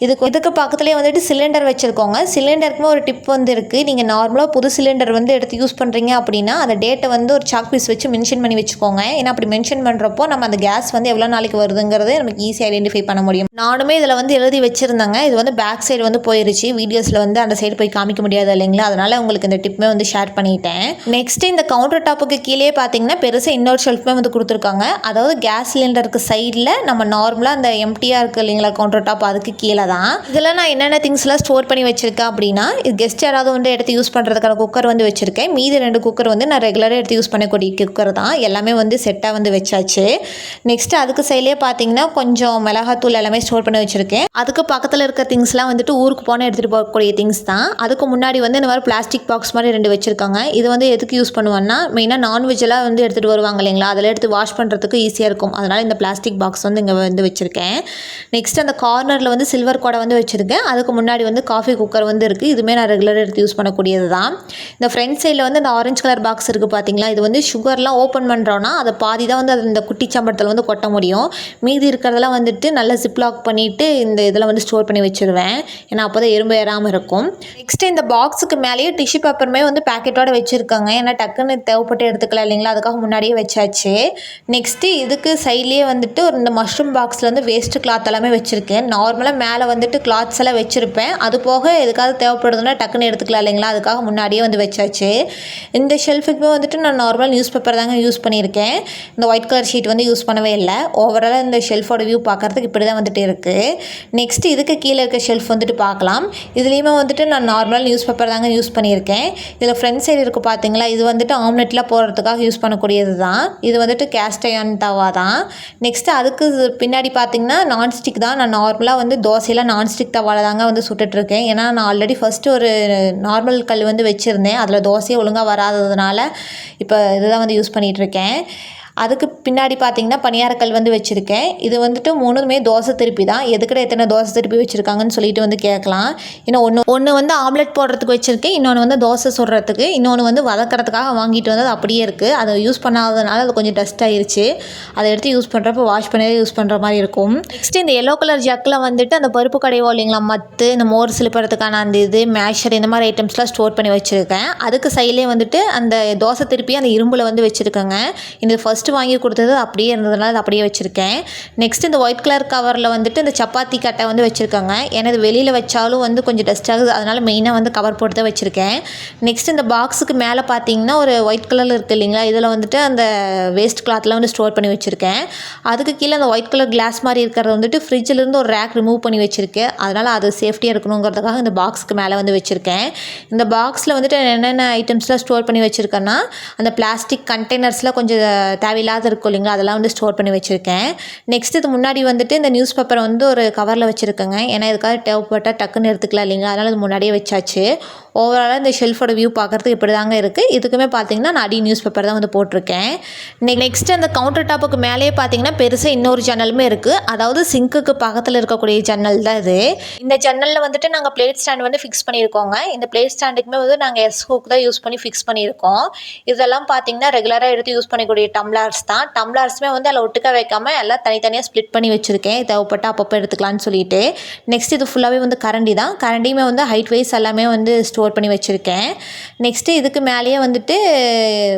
இதுக்கு பக்கத்துலேயே வந்துட்டு சிலிண்டர் வச்சுருக்கோங்க. சிலிண்டருக்குமே ஒரு டிப் வந்து இருக்குது. நீங்கள் நார்மலாக புது சிலிண்டர் வந்து எடுத்து யூஸ் பண்ணுறீங்க அப்படின்னா அந்த டேட்டை வந்து ஒரு சாக் பீஸ் வச்சு மென்ஷன் பண்ணி வச்சுக்கோங்க. ஏன்னா அப்படி மென்ஷன் பண்ணுறப்போ நம்ம அந்த கேஸ் வந்து எவ்வளோ நாளைக்கு வருதுங்கிறது நமக்கு ஈஸியாக ஐடென்டிஃபை பண்ண முடியும். நானுமே இதில் வந்து எழுதி வச்சுருந்தாங்க. இது வந்து பேக் சைடு வந்து போயிருச்சு. வீடியோஸில் வந்து அந்த சைடு போய் காமிக்க முடியாது இல்லைங்களா, அதனால் உங்களுக்கு இந்த டிப்புமே வந்து ஷேர் பண்ணிட்டேன். நெக்ஸ்ட் இந்த கவுண்டர் டாப்புக்கு கீழே பார்த்தீங்கன்னா பெருசாக இன்னொரு ஷெல்ஃப்மே வந்து கொடுத்துருக்காங்க. அதாவது கேஸ் சிலிண்டருக்கு சைடில் நம்ம நார்மலாக அந்த எம்டியாக இருக்குது இல்லைங்களா கவுண்டர் டாப், அதுக்கு கீழே தான். இதில் நான் என்னென்ன திங்ஸ்லாம் ஸ்டோர் பண்ணி வச்சுருக்கேன் அப்படின்னா, இது கெஸ்ட் யாராவது வந்து எடுத்து யூஸ் பண்ணுறதுக்கான குக்கர் வந்து வச்சுருக்கேன். மீதி 2 குக்கர் வந்து நான் ரெகுலராக எடுத்து யூஸ் பண்ணக்கூடிய குக்கர் தான். எல்லாமே வந்து செட்டாக வந்து வச்சாச்சு. நெக்ஸ்ட் அதுக்கு சைட்லேயே பார்த்தீங்கன்னா கொஞ்சம் மிளகாத்தூள் எல்லாமே ஸ்டோர் பண்ணி வச்சுருக்கேன். அதுக்கு பக்கத்தில் இருக்க திங்ஸ்லாம் வந்துட்டு ஊருக்கு போனால் எடுத்துகிட்டு போகக்கூடிய திங்ஸ் தான். அதுக்கு முன்னாடி வந்து இந்த மாதிரி பிளாஸ்டிக் பாக்ஸ் மாதிரி 2 வச்சுருக்காங்க. இது வந்து எதுக்கு யூஸ் பண்ணுவேன்னா, மெயினாக நான்வெஜ்ஜெல்லாம் வந்து எடுத்துகிட்டு வருவாங்க இல்லைங்களா, அதில் எடுத்து வாஷ் பண்ணுறதுக்கு ஈஸியாக இருக்கும். அதனால் இந்த பிளாஸ்டிக் பாக்ஸ் வந்து இங்கே வந்து வச்சுருக்கேன். நெக்ஸ்ட் அந்த கார்னரில் வந்து சில்வர் குடம் வந்து வச்சுருக்கேன். அதுக்கு முன்னாடி வந்து காஃபி குக்கர் வந்து இருக்குது. இதுவுமே நான் ரெகுலராக எடுத்து யூஸ் பண்ணக்கூடியது தான். இந்த ஃப்ரண்ட் சைடில் வந்து இந்த ஆரஞ்சு கலர் பாக்ஸ் இருக்குது பார்த்தீங்களா, இது வந்து சுகர்லாம் ஓப்பன் பண்ணுறோன்னா அதை பாதி தான் வந்து அது இந்த குட்டி சம்பளத்தில் வந்து கொட்ட முடியும். மீதி இருக்கிறதெல்லாம் வந்துட்டு நல்லா ஜிப்லாக் பண்ணிவிட்டு இந்த இதில் வந்து ஸ்டோர் பண்ணி வச்சுருவேன். ஏன்னா அப்போ தான் எறும்பு ஏறாமல் இருக்கும். நெக்ஸ்ட்டு இந்த பாக்ஸுக்கு மேலேயே டிஷ்யூ பேப்பருமே வந்து பேக்கெட்டோடு வச்சுருக்காங்க. ஏன்னா டக்குன்னு தேவைப்பட்டு எடுத்துக்கலாம் இல்லைங்களா, அதுக்காக முன்னாடியே வச்சாச்சு. நெக்ஸ்ட்டு இதுக்கு சைட்லேயே வந்துட்டு ஒரு இந்த மஷ்ரூம் பாக்ஸில் வந்து வேஸ்ட்டு கிளாத் எல்லாமே வச்சுருக்கேன். நார்மலாக மேலே வந்துட்டு கிளாத்ஸ் எல்லாம் வச்சுருப்பேன். அது போக எதுக்காவது தேவைப்படுதுன்னா டக்குன்னு எடுத்துக்கலாம் இல்லைங்களா, அதுக்காக முன்னாடியே வந்து வச்சாச்சு. இந்த ஷெல்ஃபுக்குமே வந்துட்டு நான் நார்மல் நியூஸ் பேப்பர் தாங்க யூஸ் பண்ணியிருக்கேன். இந்த ஒயிட் கலர் ஷீட் வந்து யூஸ் பண்ணவே இல்லை. ஓவராலாக இந்த ஷெல்ஃபோட வியூ பார்க்குறதுக்கு இப்படி தான் வந்துட்டு இருக்குது. நெக்ஸ்ட் இதுக்கு கீழே இருக்க ஷெல்ஃப் வந்துட்டு பார்க்கலாம். இதுலேயுமே வந்துட்டு நான் நார்மல் நியூஸ் பேப்பர் தாங்க யூஸ் பண்ணியிருக்கேன். இதில் ஃப்ரண்ட் சைடு இருக்குது பார்த்தீங்களா, இது வந்துட்டு ஆம்லெட்டில் போடுறதுக்காக யூஸ் பண்ணக்கூடியது தான். இது வந்துட்டு கேஸ்ட் அயர்ன் தவா தான். நெக்ஸ்ட்டு அதுக்கு பின்னாடி பார்த்தீங்கன்னா நான்ஸ்டிக் தான். நான் நார்மலாக வந்து தோசையில் நான்ஸ்டிக் தவாவில் தாங்க வந்து சுட்டுட்ருக்கேன். ஏன்னா நான் ஆல்ரெடி ஃபஸ்ட்டு ஒரு நார்மல் கல் வந்து வச்சுருந்தேன். அதில் தோசையே ஒழுங்காக வராததுனால இப்போ இதுதான் வந்து யூஸ் பண்ணிகிட்ருக்கேன். அதுக்கு பின்னாடி பார்த்தீங்கன்னா பணியாரக்கல் வந்து வச்சுருக்கேன். இது வந்துட்டு 3மே தோசை திருப்பி தான். எதுக்கிட்ட எத்தனை தோசை திருப்பி வச்சுருக்காங்கன்னு சொல்லிட்டு வந்து கேட்கலாம். இன்னும் ஒன்று வந்து ஆம்லெட் போடுறதுக்கு வச்சுருக்கேன். இன்னொன்று வந்து தோசை சுடுறதுக்கு. இன்னொன்று வந்து வதக்கிறதுக்காக வாங்கிட்டு வந்து அது அப்படியே இருக்குது. அதை யூஸ் பண்ணாததுனால அது கொஞ்சம் டஸ்ட் ஆகிருச்சு. அதை எடுத்து யூஸ் பண்ணுறப்போ வாஷ் பண்ணி யூஸ் பண்ணுற மாதிரி இருக்கும். நெக்ஸ்ட்டு இந்த எல்லோ கலர் ஜக்கில் வந்துட்டு அந்த பருப்பு கடைவோ இல்லைங்களா, மத்து இந்த மோர் சிலிப்பறதுக்கான அந்த இது மேஷர் இந்த மாதிரி ஐட்டம்ஸ்லாம் ஸ்டோர் பண்ணி வச்சுருக்கேன். அதுக்கு சைட்லேயே வந்துட்டு அந்த தோசை திருப்பி அந்த இரும்பில் வந்து வச்சுருக்கேங்க. இந்த ஃபஸ்ட் ஃபஸ்ட்டு வாங்கி கொடுத்தது அப்படியே இருந்ததுனால அது அப்படியே வச்சுருக்கேன். நெக்ஸ்ட் இந்த ஒயிட் கலர் கவரில் வந்துட்டு இந்த சப்பாத்தி கட்டை வந்து வச்சுருக்காங்க. ஏன்னா இது வெளியில் வச்சாலும் வந்து கொஞ்சம் டஸ்ட் ஆகுது, அதனால் மெயினாக வந்து கவர் போட்டு தான் வச்சுருக்கேன். நெக்ஸ்ட் இந்த பாக்ஸுக்கு மேலே பார்த்தீங்கன்னா ஒரு ஒயிட் கலரில் இருக்குது இல்லைங்களா, இதில் வந்துட்டு அந்த வேஸ்ட் கிளாத்லாம் வந்து ஸ்டோர் பண்ணி வச்சுருக்கேன். அதுக்கு கீழே அந்த ஒயிட் கலர் கிளாஸ் மாதிரி இருக்கிறத வந்துட்டு ஃப்ரிட்ஜிலேருந்து ஒரு ரேக் ரிமூவ் பண்ணி வச்சுருக்கேன். அதனால் அது சேஃப்டியாக இருக்கணுங்கிறதுக்காக இந்த பாக்ஸுக்கு மேலே வந்து வச்சுருக்கேன். இந்த பாக்ஸில் வந்துட்டு என்னென்ன ஐட்டம்ஸ்லாம் ஸ்டோர் பண்ணி வச்சுருக்கேன்னா, அந்த பிளாஸ்டிக் கண்டெய்னர்ஸ்லாம் கொஞ்சம் தேவையில்லாத இருக்கும் இல்லைங்களா, அதெல்லாம் வந்து ஸ்டோர் பண்ணி வச்சுருக்கேன். நெக்ஸ்ட் இது முன்னாடி வந்துட்டு இந்த நியூஸ் பேப்பரை வந்து ஒரு கவரில் வச்சுருக்கேங்க. ஏன்னா இதுக்காக தேவைப்பட்டால் டக்குன்னு எடுத்துக்கலாம் இல்லைங்களா, அதனால் அது முன்னாடியே வச்சாச்சு. ஓவராலாக இந்த ஷெல்ஃபோட வியூ பார்க்குறதுக்கு இப்படி தாங்க இருக்குது. இதுக்குமே பார்த்தீங்கன்னா நான் அடி நியூஸ் பேப்பர் தான் வந்து போட்டிருக்கேன். நெக்ஸ்ட் அந்த கவுண்டர் டாப்புக்கு மேலேயே பார்த்தீங்கன்னா பெருசாக இன்னொரு ஜன்னலுமே இருக்குது. அதாவது சிங்க்குக்கு பக்கத்தில் இருக்கக்கூடிய ஜன்னல் தான் இது. இந்த ஜன்னலில் வந்துட்டு நாங்கள் பிளேட் ஸ்டாண்ட் வந்து ஃபிக்ஸ் பண்ணியிருக்கோங்க. இந்த பிளேட் ஸ்டாண்டுக்குமே வந்து நாங்கள் எஸ் ஹூக் தான் யூஸ் பண்ணி ஃபிக்ஸ் பண்ணியிருக்கோம். இதெல்லாம் பார்த்தீங்கன்னா ரெகுலராக எடுத்து யூஸ் பண்ணக்கூடிய டம்ளர்ஸ் தான். டம்ளர்ஸுமே வந்து அதில் ஒட்டுக்க வைக்காமல் எல்லாம் தனித்தனியாக ஸ்ப்ளிட் பண்ணி வச்சுருக்கேன், தேவைப்பட்டு அப்பப்போ எடுத்துக்கலான்னு சொல்லிட்டு. நெக்ஸ்ட் இது ஃபுல்லாகவே வந்து கரண்டி தான். கரண்டியுமே வந்து ஹைட் வைஸ் எல்லாமே வந்து ஸ்டோர் பண்ணி வச்சுருக்கேன். நெக்ஸ்ட்டு இதுக்கு மேலேயே வந்துட்டு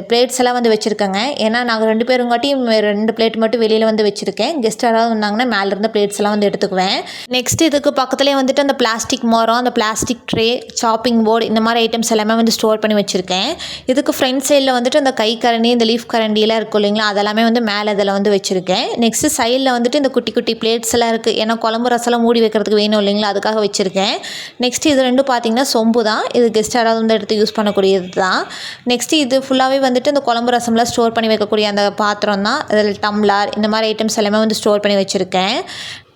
பிளேட்ஸ் எல்லாம் வந்து வச்சுருக்கேங்க. ஏன்னா நாங்கள் 2 பேருங்காட்டியும் 2 பிளேட் மட்டும் வெளியில் வந்து வச்சுருக்கேன். கெஸ்ட் யாராவது வந்தாங்கன்னா மேலே இருந்த பிளேட்ஸ் எல்லாம் வந்து எடுத்துக்குவேன். நெக்ஸ்ட் இதுக்கு பக்கத்துலேயே வந்துட்டு அந்த பிளாஸ்டிக் மரம், அந்த பிளாஸ்டிக் ட்ரே, சாப்பிங் போர்டு, இந்த மாதிரி ஐட்டம்ஸ் எல்லாமே வந்து ஸ்டோர் பண்ணி வச்சுருக்கேன். இதுக்கு ஃப்ரண்ட் சைடில் வந்துட்டு அந்த கை கரண்டி, இந்த லீஃப் கரண்டியெல்லாம் இருக்கும் இல்லைங்களா, அதெல்லாமே வந்து மேலே இதில் வந்து வச்சுருக்கேன். நெக்ஸ்ட்டு சைடில் வந்துட்டு இந்த குட்டி குட்டி பிளேட்ஸ் எல்லாம் இருக்குது. ஏன்னா குழம்பு ரசம்லாம் மூடி வைக்கிறதுக்கு வேணும் இல்லைங்களா, அதுக்காக வச்சுருக்கேன். நெக்ஸ்ட் இது 2 பார்த்தீங்கன்னா சொம்பு தான். இது கெஸ்ட் யாராவது வந்து எடுத்து யூஸ் பண்ணக்கூடியது தான். நெக்ஸ்ட்டு இது ஃபுல்லாகவே வந்துட்டு இந்த குழம்பு ரசம்லாம் ஸ்டோர் பண்ணி வைக்கக்கூடிய அந்த பாத்திரம் தான். அதில் டம்ளர், இந்த மாதிரி ஐட்டம்ஸ் எல்லாமே வந்து ஸ்டோர் பண்ணி வச்சுருக்கேன்.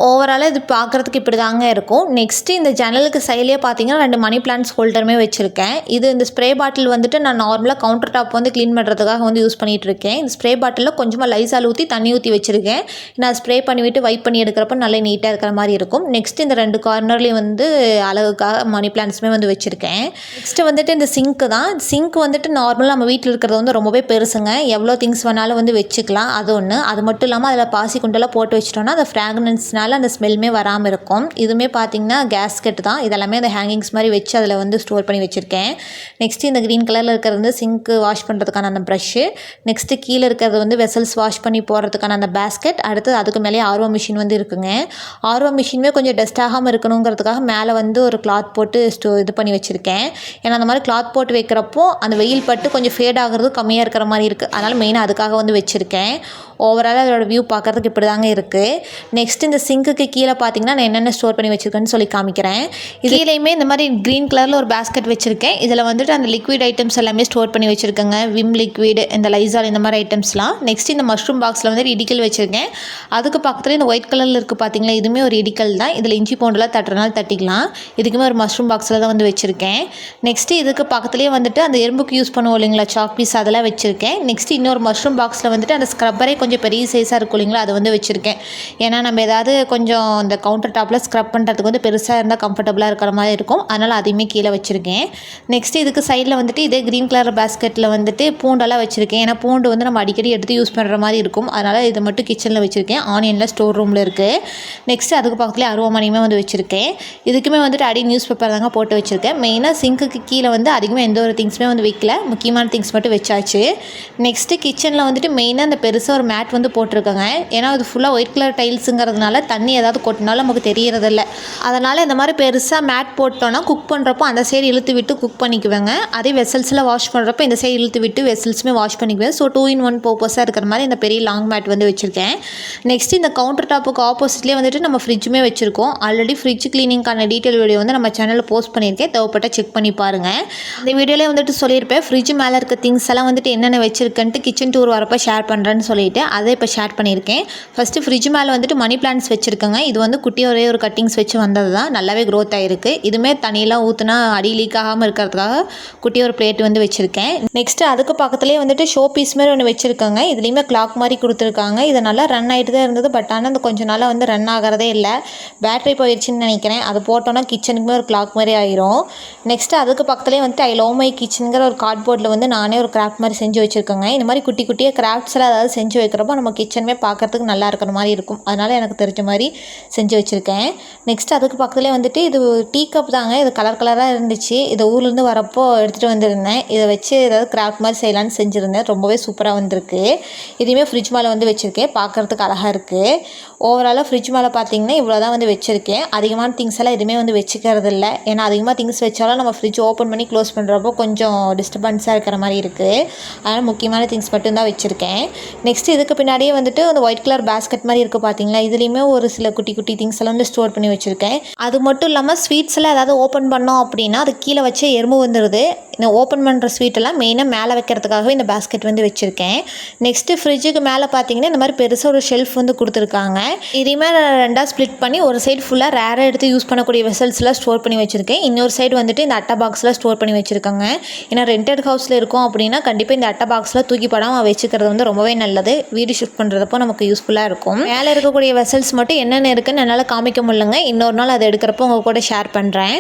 ஓவராலாக இது பார்க்குறதுக்கு இப்படி தாங்க இருக்கும். நெக்ஸ்ட்டு இந்த ஜன்னலுக்கு சைட்லேயே பார்த்தீங்கன்னா 2 மணி பிளான்ட்ஸ் ஹோல்டருமே வச்சுருக்கேன். இது இந்த ஸ்ப்ரே பாட்டில் வந்துட்டு நான் நார்மலாக கவுண்டர் டாப் வந்து க்ளீன் பண்ணுறதுக்காக வந்து யூஸ் பண்ணிகிட்டு இருக்கேன். இந்த ஸ்ப்ரே பாட்டிலில் கொஞ்சமாக லைசால் ஊற்றி தண்ணி ஊற்றி வச்சுருக்கேன். நான் ஸ்ப்ரே பண்ணிவிட்டு வைப் பண்ணி எடுக்கிறப்ப நல்லா நீட்டாக இருக்கிற மாதிரி இருக்கும். நெக்ஸ்ட்டு இந்த 2 கார்னர்லேயும் வந்து அழகுக்காக மணி பிளான்ட்ஸுமே வந்து வச்சுருக்கேன். நெக்ஸ்ட்டு வந்துட்டு இந்த சிங்க்கு தான். சிங்க் வந்துட்டு நார்மலாக நம்ம வீட்டில் இருக்கிறது வந்து ரொம்பவே பெருசுங்க. எவ்வளோ திங்ஸ் வேணாலும் வந்து வச்சுக்கலாம், அது ஒன்று. அது மட்டும் இல்லாமல் அதில் பாசி குண்டெல்லாம் போட்டு வச்சிட்டோன்னா அந்த ஃப்ராக்ரன்ஸ்னால அந்த ஸ்மெல்லுமே வராமல் இருக்கும். இதுவுமே பார்த்தீங்கன்னா கேஸ்கெட் தான். இதெல்லாமே அந்த ஹேங்கிங்ஸ் மாதிரி வச்சு அதில் வந்து ஸ்டோர் பண்ணி வச்சுருக்கேன். நெக்ஸ்ட்டு இந்த க்ரீன் கலரில் இருக்கிறது வந்து சிங்க்கு வாஷ் பண்ணுறதுக்கான அந்த ப்ரஷ்ஷு. நெக்ஸ்ட்டு கீழே இருக்கிறது வந்து வெசல்ஸ் வாஷ் பண்ணி போடுறதுக்கான அந்த பேஸ்கெட். அடுத்து அதுக்கு மேலே ஆர்ஓ மிஷின் வந்து இருக்குங்க. ஆர்ஓ மிஷினுமே கொஞ்சம் டஸ்ட் ஆகாமல் இருக்கணுங்கிறதுக்காக மேலே வந்து ஒரு கிளாத் போட்டு இது பண்ணி வச்சுருக்கேன். ஏன்னா அந்த மாதிரி கிளாத் போட்டு வைக்கிறப்போ அந்த வெயில் பட்டு கொஞ்சம் ஃபேட் ஆகிறது கம்மியாக இருக்கிற மாதிரி இருக்குது. அதனால் மெயினாக அதுக்காக வந்து வச்சுருக்கேன். ஓவராலாக அதோட வியூ பார்க்குறதுக்கு இப்படி தாங்க இருக்குது. நெக்ஸ்ட் இந்த சிங்க்குக்கு கீழே பார்த்தீங்கன்னா நான் என்னென்ன ஸ்டோர் பண்ணி வச்சுருக்கேன்னு சொல்லி காமிக்கிறேன். கீழேயுமே இந்த மாதிரி க்ரீன் கலரில் ஒரு பேஸ்கெட் வச்சுருக்கேன். இதில் வந்துட்டு அந்த லிக்விட் ஐட்டம்ஸ் எல்லாமே ஸ்டோர் பண்ணி வச்சுருக்கேங்க. விம் லிக்விட், இந்த லைசால், இந்த மாதிரி ஐட்டம்ஸ்லாம். நெக்ஸ்ட் இந்த மஷ்ரூம் பாக்ஸில் வந்து இடிக்கல் வச்சுருக்கேன். அதுக்கு பக்கத்தில் இந்த ஒயிட் கலரில் இருக்குது பார்த்தீங்களா, இதுவுமே ஒரு இடிக்கல் தான். இதில் இஞ்சி பூண்டெல்லாம் தட்டுறதுனால தட்டிக்கலாம். இதுக்குமே ஒரு மஷ்ரூம் பாக்ஸில் தான் வந்து வச்சுருக்கேன். நெக்ஸ்ட்டு இதுக்கு பக்கத்துலேயே வந்துட்டு அந்த எறும்புக்கு யூஸ் பண்ணுவோம் இல்லைங்களா, சாக் பீஸ், அதெல்லாம் வச்சுருக்கேன். நெக்ஸ்ட் இன்னொரு மஷ்ரூம் பாக்ஸில் வந்துட்டு அந்த ஸ்க்ரப்பரே கொஞ்சம் பெரிய சைஸாக இருக்கும் இல்லைங்களா, அதை வந்து வச்சுருக்கேன். ஏன்னா நம்ம ஏதாவது கொஞ்சம் இந்த கவுண்டர் டாப்பில் ஸ்க்ரப் பண்ணுறதுக்கு வந்து பெருசாக இருந்தால் கம்ஃபர்டபுளாக இருக்கிற மாதிரி இருக்கும். அதனால் அதையுமே கீழே வச்சுருக்கேன். நெக்ஸ்ட்டு இதுக்கு சைடில் வந்துட்டு இதே க்ரீன் கலர் பேஸ்கெட்டில் வந்துட்டு பூண்டெல்லாம் வச்சுருக்கேன். ஏன்னா பூண்டு வந்து நம்ம அடிக்கடி எடுத்து யூஸ் பண்ணுற மாதிரி இருக்கும். அதனால் இதை மட்டும் கிச்சனில் வச்சுருக்கேன். ஆனியனில் ஸ்டோர் ரூமில் இருக்குது. நெக்ஸ்ட்டு அதுக்கு பக்கத்துலேயே அருவாமனையுமே வந்து வச்சுருக்கேன். இதுக்குமே வந்துட்டு அடி நியூஸ் பேப்பர் தாங்க போட்டு வச்சுருக்கேன். மெயினாக சிங்க்குக்கு கீழே வந்து அதிகமாக எந்த ஒரு திங்ஸுமே வந்து வைக்கல, முக்கியமான திங்ஸ் மட்டும் வச்சாச்சு. நெக்ஸ்ட்டு கிச்சனில் வந்துட்டு மெயினாக அந்த பெருசாக ஒரு மேட் வந்து போட்டிருக்காங்க. ஏன்னா அது ஃபுல்லாக ஒயிட் கலர் டைல்ஸுங்கிறதுனால தண்ணி ஏதாவது கொட்டினாலும் நமக்கு தெரியறதில்ல. அதனால் இந்த மாதிரி பெருசாக மேட் போட்டோன்னா குக் பண்ணுறப்போ அந்த சைடு இழுத்து விட்டு குக் பண்ணிக்குவேங்க. அதே வெசல்ஸில் வாஷ் பண்ணுறப்போ இந்த சைடு இழுத்து விட்டு வெசல்ஸுமே வாஷ் பண்ணிக்குவேன். ஸோ 2 in 1 பர்பஸாக இருக்கிற மாதிரி இந்த பெரிய லாங் மேட் வந்து வச்சுருக்கேன். நெக்ஸ்ட் இந்த கவுண்டர் டாப்புக்கு ஆப்போசிட்லேயே வந்துட்டு நம்ம ஃப்ரிட்ஜுமே வச்சுருக்கோம். ஆல்ரெடி ஃப்ரிட்ஜ் க்ளீனிங்கான டீட்டெயில் வீடியோ வந்து நம்ம சேனலில் போஸ்ட் பண்ணியிருக்கேன், தேவைப்பட்ட செக் பண்ணி பாருங்கள். இந்த வீடியோலேயே வந்துட்டு சொல்லியிருப்பேன் ஃப்ரிட்ஜ் மேலே இருக்க திங்ஸ் எல்லாம் வந்துட்டு என்னென்ன வச்சுருக்கேன்ட்டு கிச்சன் டூர் வரப்போ ஷேர் பண்ணுறேன்னு சொல்லிட்டு அதை இப்போ ஷேர் பண்ணியிருக்கேன். ஃபஸ்ட்டு ஃப்ரிட்ஜ் மேலே வந்துட்டு மணி பிளான்ட்ஸ் வச்சுருக்கேங்க. இது வந்து குட்டி ஒரே ஒரு கட்டிங்ஸ் வச்சு வந்தது தான், நல்லாவே க்ரோத் ஆகிருக்கு. இதுவுமே தண்ணியெலாம் ஊற்றுனா அடி லீக் ஆகாமல் இருக்கிறதுக்காக குட்டி ஒரு பிளேட் வந்து வச்சுருக்கேன். நெக்ஸ்ட்டு அதுக்கு பக்கத்துலேயே வந்துட்டு ஷோ பீஸ் மாதிரி ஒன்று வச்சுருக்காங்க. இதுலேயுமே கிளாக் மாதிரி கொடுத்துருக்காங்க. இது நல்லா ரன் ஆகிட்டு தான் இருந்தது. பட் ஆனால் அந்த கொஞ்சம் நாளாக வந்து ரன் ஆகிறதே இல்லை, பேட்டரி போயிடுச்சுன்னு நினைக்கிறேன். அது போட்டோன்னா கிச்சனுக்குமே ஒரு கிளாக் மாதிரி ஆயிரும். நெக்ஸ்ட்டு அதுக்கு பக்கத்துலேயே வந்துட்டு ஐ லவ் மை கிச்சனுங்கிற ஒரு கார்ட்போர்டில் வந்து நானே ஒரு கிராஃப்ட் மாதிரி செஞ்சு வச்சுருக்கேங்க. இந்த மாதிரி குட்டி குட்டியாக கிராஃப்ட்ஸ் எல்லாம் ஏதாவது செஞ்சு வைக்கிறப்ப இருக்கிறப்போ நம்ம கிச்சனுமே பார்க்குறதுக்கு நல்லா இருக்கிற மாதிரி இருக்கும். அதனால் எனக்கு தெரிஞ்ச மாதிரி செஞ்சு வச்சுருக்கேன். நெக்ஸ்ட் அதுக்கு பக்கத்துலேயே வந்துட்டு இது டீ கப் தாங்க. இது கலர் கலராக இருந்துச்சு. இதை ஊர்லேருந்து வரப்போ எடுத்துகிட்டு வந்திருந்தேன். இதை வச்சு ஏதாவது கிராஃப்ட் மாதிரி செய்யலான்னு செஞ்சுருந்தேன். ரொம்பவே சூப்பராக வந்திருக்கு. இதையுமே ஃப்ரிட்ஜ் மேலே வந்து வச்சுருக்கேன். பார்க்குறதுக்கு அழகாக இருக்குது. ஓவராலாக ஃப்ரிட்ஜ் மேலே பார்த்தீங்கன்னா இவ்வளோ தான் வந்து வச்சுருக்கேன். அதிகமான திங்ஸ் எல்லாம் எதுவுமே வந்து வச்சுக்கிறது இல்லை. ஏன்னா அதிகமாக திங்ஸ் வச்சாலும் நம்ம ஃப்ரிட்ஜ் ஓப்பன் பண்ணி க்ளோஸ் பண்ணுறப்போ கொஞ்சம் டிஸ்டர்பன்ஸாக இருக்கிற மாதிரி இருக்குது. அதனால் முக்கியமான திங்ஸ் மட்டும்தான் வச்சுருக்கேன். நெக்ஸ்ட் இதுக்கு பின்னாடியே வந்துட்டு அந்த ஒயிட் கலர் பேஸ்கெட் மாதிரி இருக்குது பார்த்தீங்களா, இதுலேயுமே ஒரு சில குட்டி குட்டி திங்ஸ் எல்லாம் வந்து ஸ்டோர் பண்ணி வச்சுருக்கேன். அது மட்டும் இல்லாமல் ஸ்வீட்ஸ் எல்லாம் ஏதாவது ஓப்பன் பண்ணோம் அப்படின்னா அது கீழே வச்சு எறும்பு வந்துடுது. இந்த ஓப்பன் பண்ணுற ஸ்வீட்டெல்லாம் மெயினாக மேலே வைக்கிறதுக்காகவே இந்த பேஸ்கெட் வந்து வச்சுருக்கேன். நெக்ஸ்ட்டு ஃப்ரிட்ஜுக்கு மேலே பார்த்தீங்கன்னா இந்த மாதிரி பெருசாக ஒரு ஷெல்ஃப் வந்து கொடுத்துருக்காங்க. இதையுமே ரெண்டாக ஸ்ப்ளிட் பண்ணி ஒரு சைடு ஃபுல்லாக ரேராக எடுத்து யூஸ் பண்ணக்கூடிய வெசல்ஸ்லாம் ஸ்டோர் பண்ணி வச்சுருக்கேன். இன்னொரு சைடு வந்துட்டு இந்த அட்டை பாக்ஸில் ஸ்டோர் பண்ணி வச்சுருக்காங்க. ஏன்னா ரெண்டட் ஹவுஸில் இருக்கும் அப்படின்னா கண்டிப்பாக இந்த அட்டை பாக்ஸில் தூக்கி படாமல் வச்சுக்கிறது வந்து ரொம்பவே நல்லது. வீடு ஷிஃப்ட் பண்ணுறதப்போ நமக்கு யூஸ்ஃபுல்லாக இருக்கும். மேலே இருக்கக்கூடிய வெசல்ஸ் மட்டும் என்னென்ன இருக்குன்னு என்னால் காமிக்க முடியலங்க. இன்னொரு நாள் அதை எடுக்கிறப்போ உங்கள் கூட ஷேர் பண்ணுறேன்.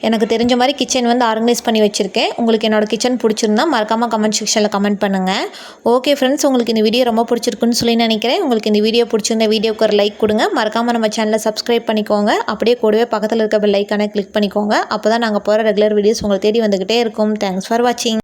எனக்கு தெரிஞ்ச மாதிரி கிச்சன் வந்து ஆர்கனைஸ் பண்ணி வச்சுருக்கேன். உங்களுக்கு என்னோடய கிச்சன் பிடிச்சிருந்தா மறக்காமல் கமெண்ட் செக்ஷனில் கமெண்ட் பண்ணுங்கள். ஓகே ஃப்ரெண்ட்ஸ், உங்களுக்கு இந்த வீடியோ ரொம்ப பிடிச்சிருக்குன்னு சொல்லி நினைக்கிறேன். உங்களுக்கு இந்த வீடியோ பிடிச்சிருந்த வீடியோக்கு ஒரு லைக் கொடுங்க. மறக்காமல் நம்ம சேனலை சப்ஸ்கிரைப் பண்ணிக்கோங்க. அப்படியே கூடவே பக்கத்தில் இருக்க பெல் ஐக்கானை கிளிக் பண்ணிக்கோங்க. அப்போ தான் நாங்கள் போகிற ரெகுலர் வீடியோஸ் உங்களுக்கு தேடி வந்துக்கிட்டே இருக்கும். தேங்க்ஸ் ஃபார் வாட்சிங்.